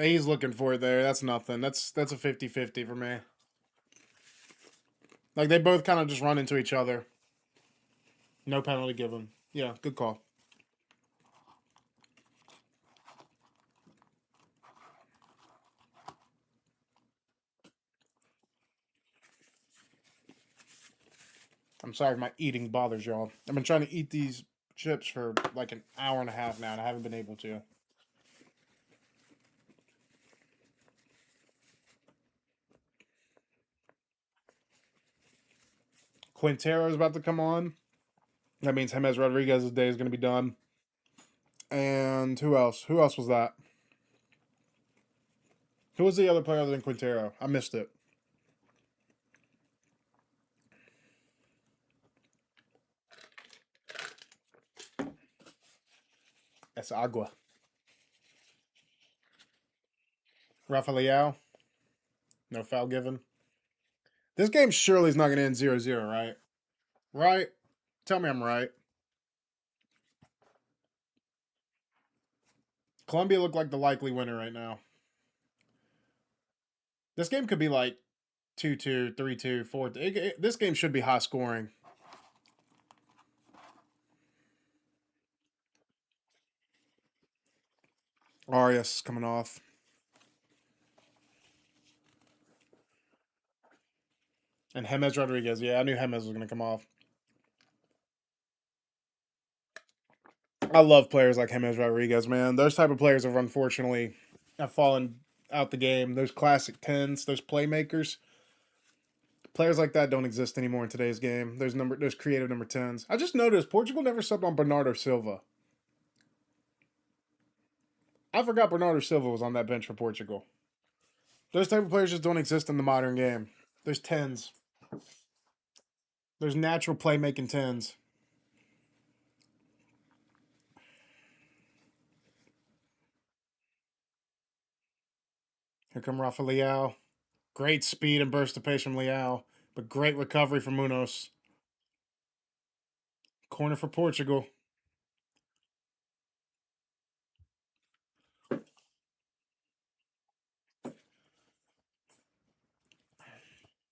He's looking for it there. That's nothing. That's a 50-50 for me. Like they both kind of just run into each other. No penalty given. Yeah, good call. I'm sorry if my eating bothers y'all. I've been trying to eat these chips for like an hour and a half now, and I haven't been able to. Quintero's about to come on. That means James Rodriguez's day is going to be done. And who else? Who else was that? Who was the other player other than Quintero? I missed it. That's Agua. Rafael. No foul given. This game surely is not going to end 0-0, right? Right? Tell me I'm right. Colombia look like the likely winner right now. This game could be like 2-2, 3-2, 4. This game should be high scoring. Arias is coming off. And James Rodriguez. Yeah, I knew James was going to come off. I love players like James Rodriguez, man. Those type of players have fallen out the game. Those classic tens, those playmakers, players like that don't exist anymore in today's game. Those creative number tens. I just noticed Portugal never subbed on Bernardo Silva. I forgot Bernardo Silva was on that bench for Portugal. Those type of players just don't exist in the modern game. There's tens. There's natural playmaking tens. Here come Rafa Leao. Great speed and burst of pace from Leao, but great recovery from Munoz. Corner for Portugal.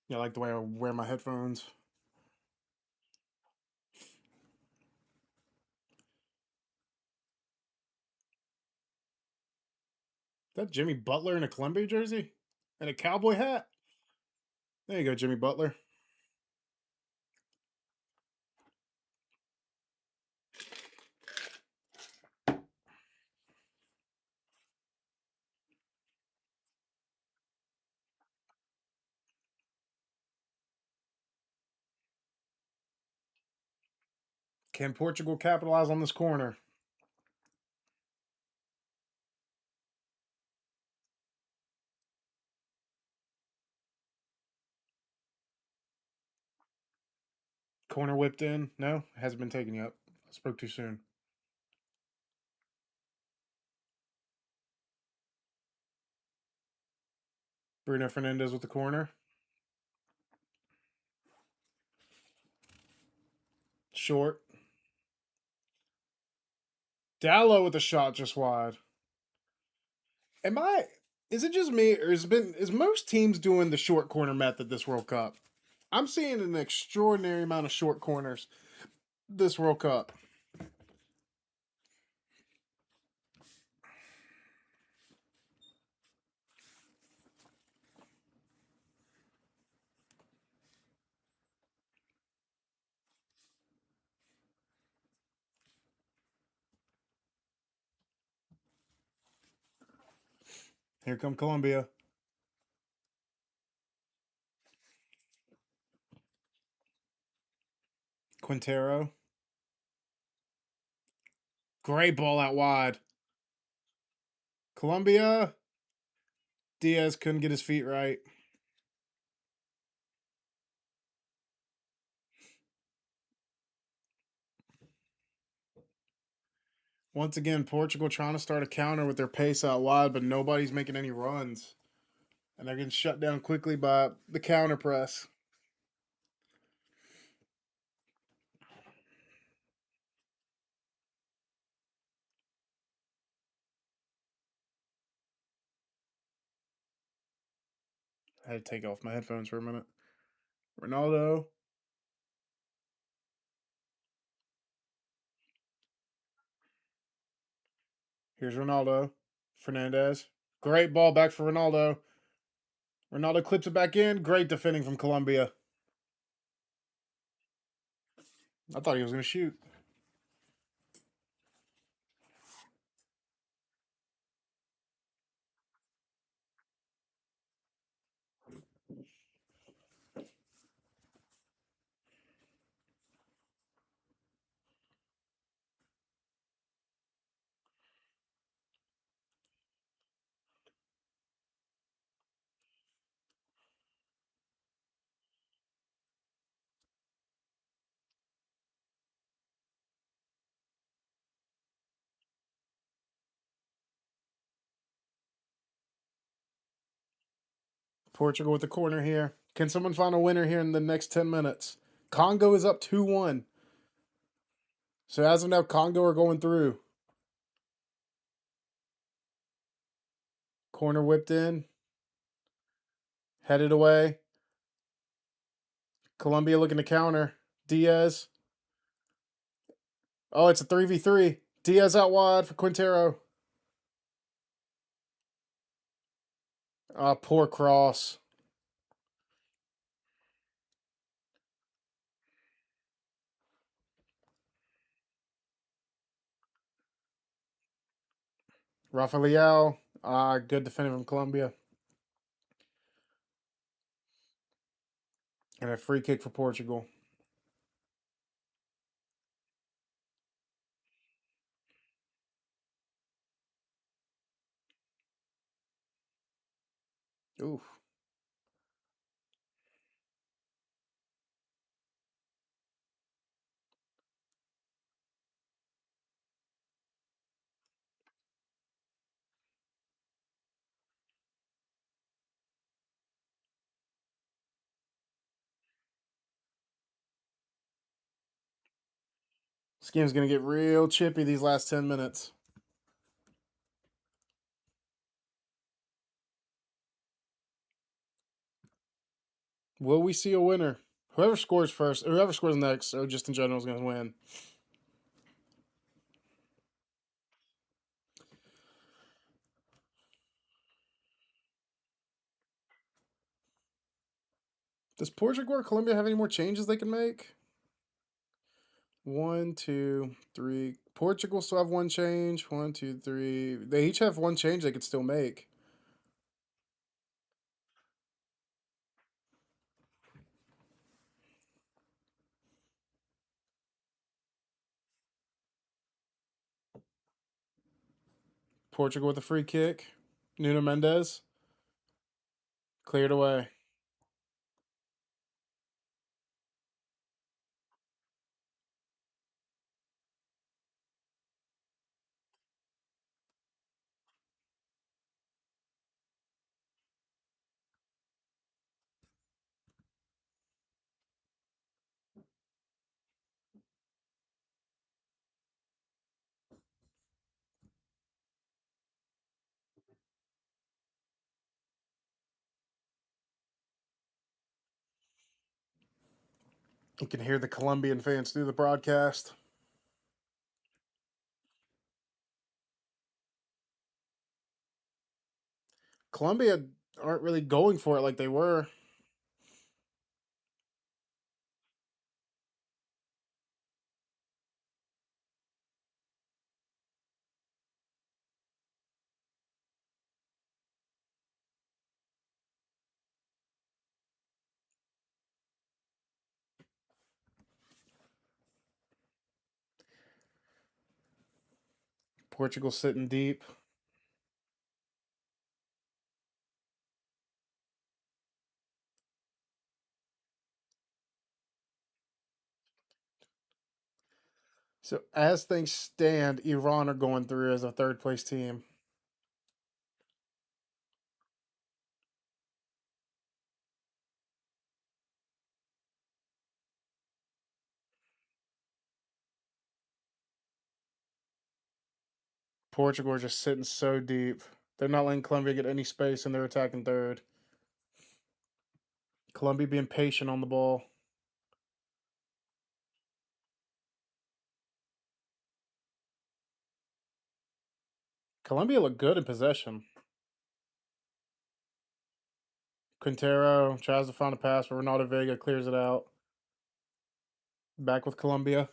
Yeah, I like the way I wear my headphones. Is that Jimmy Butler in a Colombia jersey? And a cowboy hat? There you go, Jimmy Butler. Can Portugal capitalize on this corner? Corner whipped in. No, hasn't been taken yet. I spoke too soon. Bruno Fernandez with the corner. Short. Dallo with a shot just wide. Am I? Is it just me, or is most teams doing the short corner method this World Cup? I'm seeing an extraordinary amount of short corners this World Cup. Here come Colombia. Quintero. Great ball out wide. Colombia. Diaz couldn't get his feet right. Once again, Portugal trying to start a counter with their pace out wide, but nobody's making any runs. And they're getting shut down quickly by the counter press. I had to take off my headphones for a minute. Ronaldo. Here's Ronaldo. Fernandez. Great ball back for Ronaldo. Ronaldo clips it back in. Great defending from Colombia. I thought he was going to shoot. Portugal with the corner here. Can someone find a winner here in the next 10 minutes? Congo is up 2-1. So as of now, Congo are going through. Corner whipped in. Headed away. Colombia looking to counter. Diaz. Oh, it's a 3v3. Diaz out wide for Quintero. Poor cross. Rafael, good defender from Colombia. And a free kick for Portugal. Ooh. This game's going to get real chippy these last 10 minutes. Will we see a winner? Whoever scores first, or whoever scores next, or just in general, is going to win. Does Portugal or Colombia have any more changes they can make? One, two, three. Portugal still have one change. One, two, three. They each have one change they could still make. Portugal with a free kick. Nuno Mendes cleared away. You can hear the Colombian fans through the broadcast. Colombia aren't really going for it like they were. Portugal sitting deep. So as things stand, Iran are going through as a third place team. Portugal are just sitting so deep. They're not letting Colombia get any space, and they're attacking third. Colombia being patient on the ball. Colombia look good in possession. Quintero tries to find a pass, but Ronaldo Vega clears it out. Back with Colombia.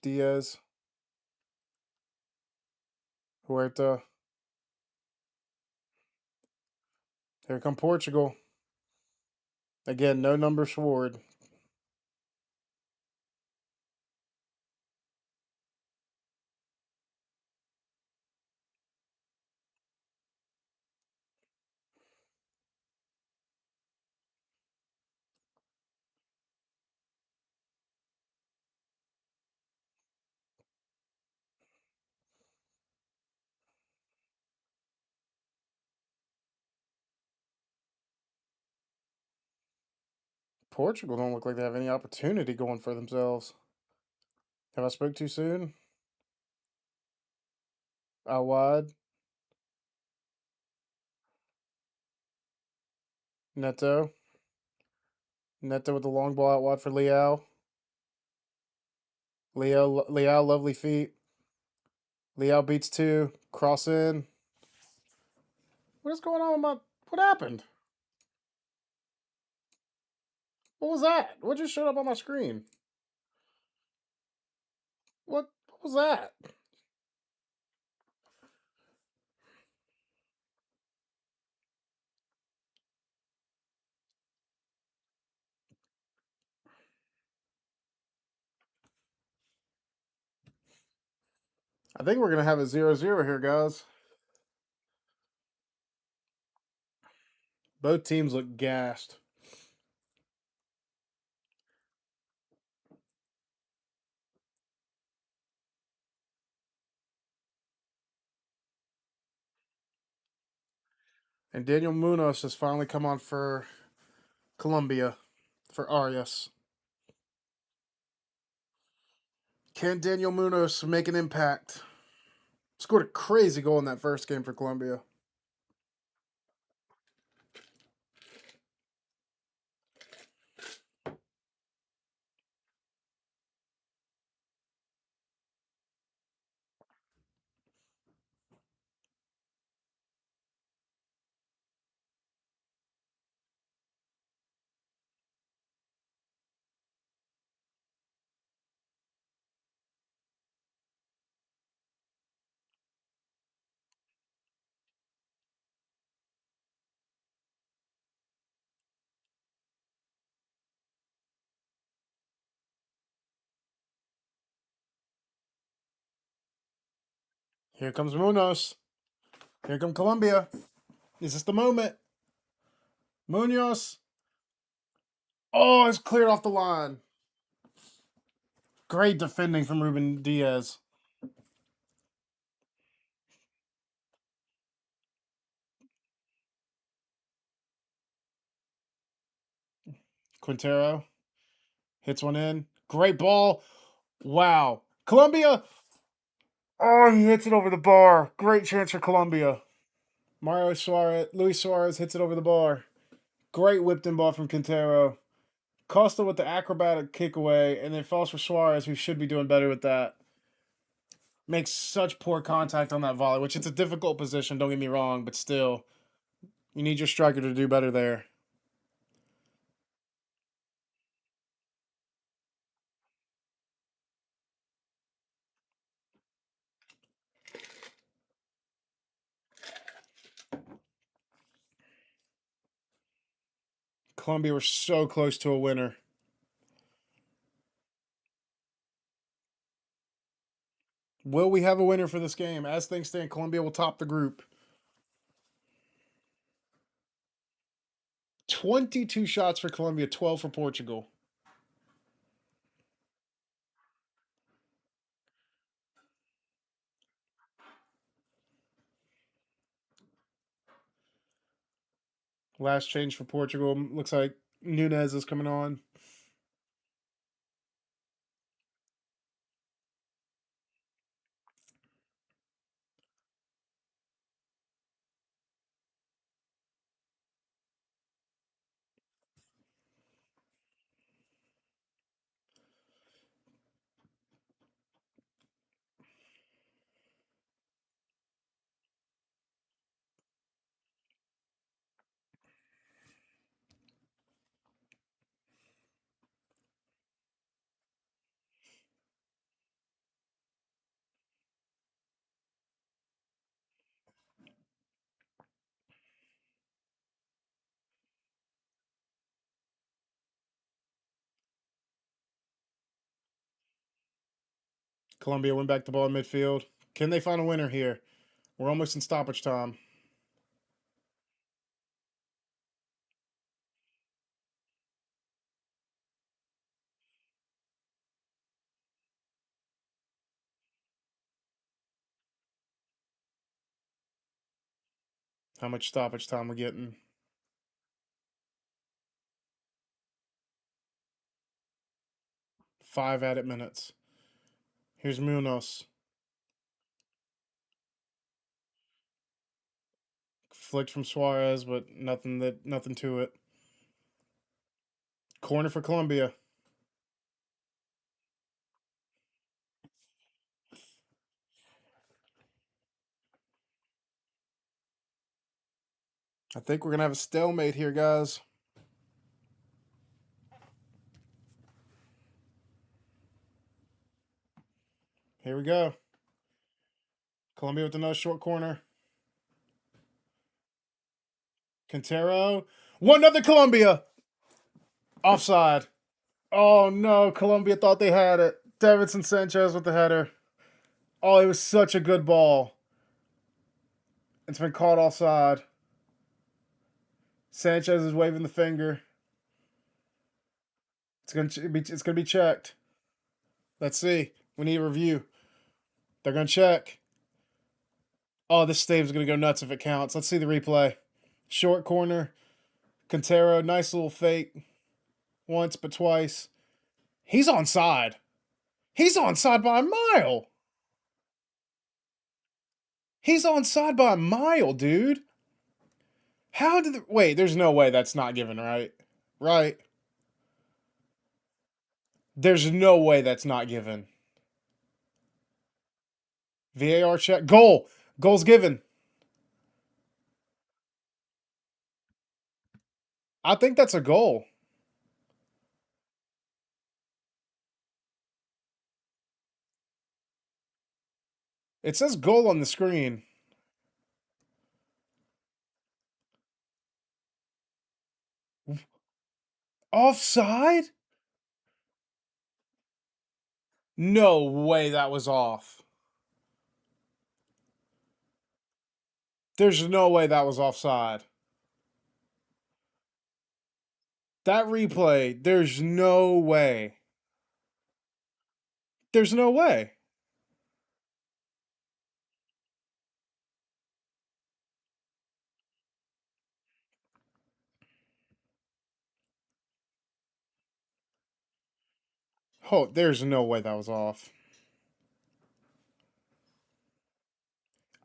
Diaz. Huerta. Here come Portugal. Again, no numbers forward. Portugal don't look like they have any opportunity going for themselves. Have I spoke too soon? Out wide. Neto. Neto with the long ball out wide for Leao. Leao, lovely feet. Leao beats two. Cross in. What is going on with my. What happened? What was that? What just showed up on my screen? What What was that? I think we're gonna have a 0-0 here, guys. Both teams look gassed. And Daniel Munoz has finally come on for Colombia, for Arias. Can Daniel Munoz make an impact? Scored a crazy goal in that first game for Colombia. Here comes Munoz. Here come Colombia. Is this the moment? Munoz. Oh, it's cleared off the line. Great defending from Ruben Diaz. Quintero hits one in. Great ball. Wow. Colombia. Oh, he hits it over the bar. Great chance for Colombia. Luis Suarez hits it over the bar. Great whipped in ball from Quintero. Costa with the acrobatic kick away, and then falls for Suarez, who should be doing better with that. Makes such poor contact on that volley, which it's a difficult position, don't get me wrong, but still, you need your striker to do better there. Colombia were so close to a winner. Will we have a winner for this game? As things stand, Colombia will top the group. 22 shots for Colombia, 12 for Portugal. Last change for Portugal. Looks like Nunez is coming on. Colombia win back the ball in midfield. Can they find a winner here? We're almost in stoppage time. How much stoppage time we're getting? 5 added minutes. Here's Munoz. Flicked from Suarez, but nothing to it. Corner for Colombia. I think we're gonna have a stalemate here, guys. Here we go. Colombia with another short corner. Quintero. One other Colombia. Offside. Oh no, Colombia thought they had it. Davinson Sanchez with the header. Oh, it was such a good ball. It's been caught offside. Sanchez is waving the finger. It's gonna be checked. Let's see. We need a review. They're gonna check. Oh, this stadium's gonna go nuts if it counts. Let's see the replay. Short corner. Quintero, nice little fake. Once but twice. He's onside. He's onside by a mile. He's onside by a mile, dude. How did wait, there's no way that's not given, right? Right. There's no way that's not given. VAR check. Goal. Goal's given. I think that's a goal. It says goal on the screen. Offside? No way that was off. There's no way that was offside. That replay, there's no way. There's no way. Oh, there's no way that was off.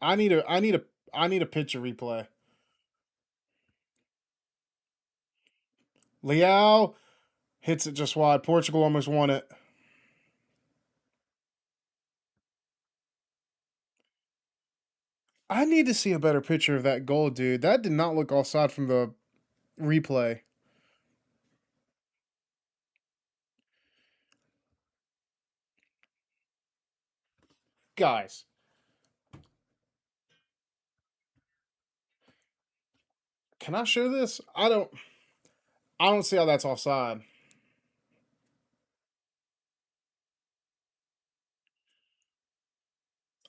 I need a picture replay. Leao hits it just wide. Portugal almost won it. I need to see a better picture of that goal, dude. That did not look offside from the replay. Guys, can I show this? I don't see how that's offside.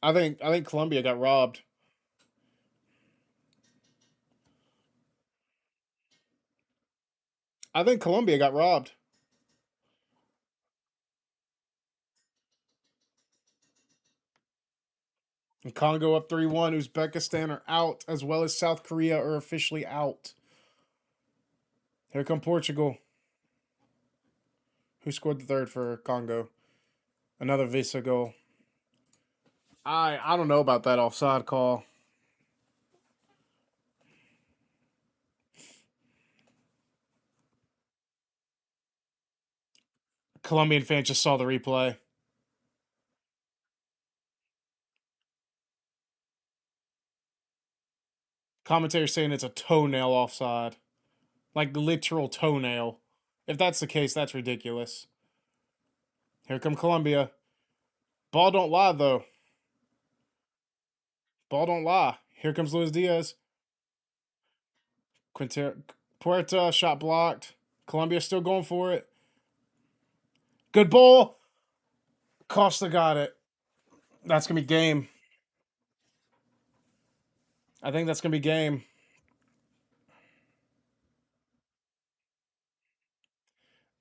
I think Colombia got robbed. I think Colombia got robbed. And Congo up 3-1. Uzbekistan are out, as well as South Korea are officially out. Here come Portugal. Who scored the third for Congo? Another Visa goal. I don't know about that offside call. Colombian fans just saw the replay. Commentator saying it's a toenail offside. Like literal toenail. If that's the case, that's ridiculous. Here come Colombia. Ball don't lie, though. Ball don't lie. Here comes Luis Diaz. Puerta, shot blocked. Colombia still going for it. Good ball. Costa got it. That's going to be game. I think that's going to be game.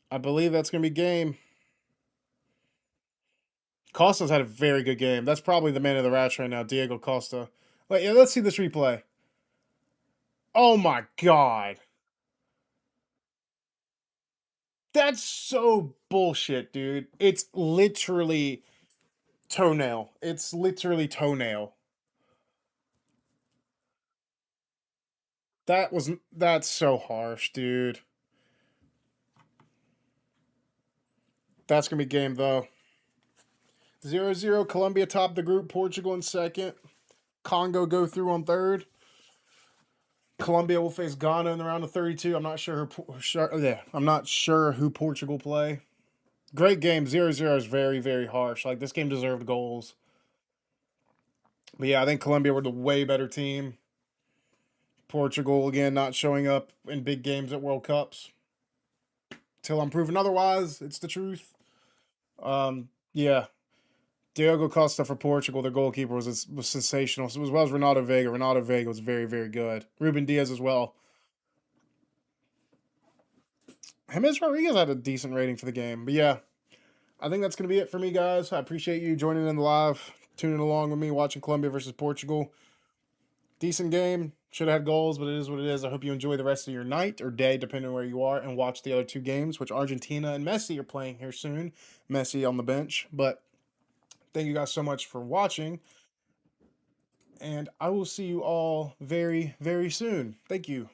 I believe that's going to be game. Costa's had a very good game. That's probably the man of the match right now, Diego Costa. Wait, yeah, let's see this replay. Oh my god. That's so bullshit, dude. It's literally toenail. It's literally toenail. That's so harsh, dude. That's gonna be game though. 0-0. Colombia top the group. Portugal in second. Congo go through on third. Colombia will face Ghana in the round of 32. I'm not sure who Portugal play. Great game. 0-0 is very, very harsh. Like, this game deserved goals. But yeah, I think Colombia were the way better team. Portugal, again, not showing up in big games at World Cups. Till I'm proven otherwise, it's the truth. Yeah. Diogo Costa for Portugal, their goalkeeper, was sensational. So as well as Ronaldo Vega. Ronaldo Vega was very, very good. Ruben Diaz as well. Jimenez Rodriguez had a decent rating for the game. But yeah, I think that's going to be it for me, guys. I appreciate you joining in the live, tuning along with me, watching Colombia versus Portugal. Decent game. Should have had goals, but it is what it is. I hope you enjoy the rest of your night or day, depending on where you are, and watch the other two games, which Argentina and Messi are playing here soon. Messi on the bench. But thank you guys so much for watching, and I will see you all very, very soon. Thank you.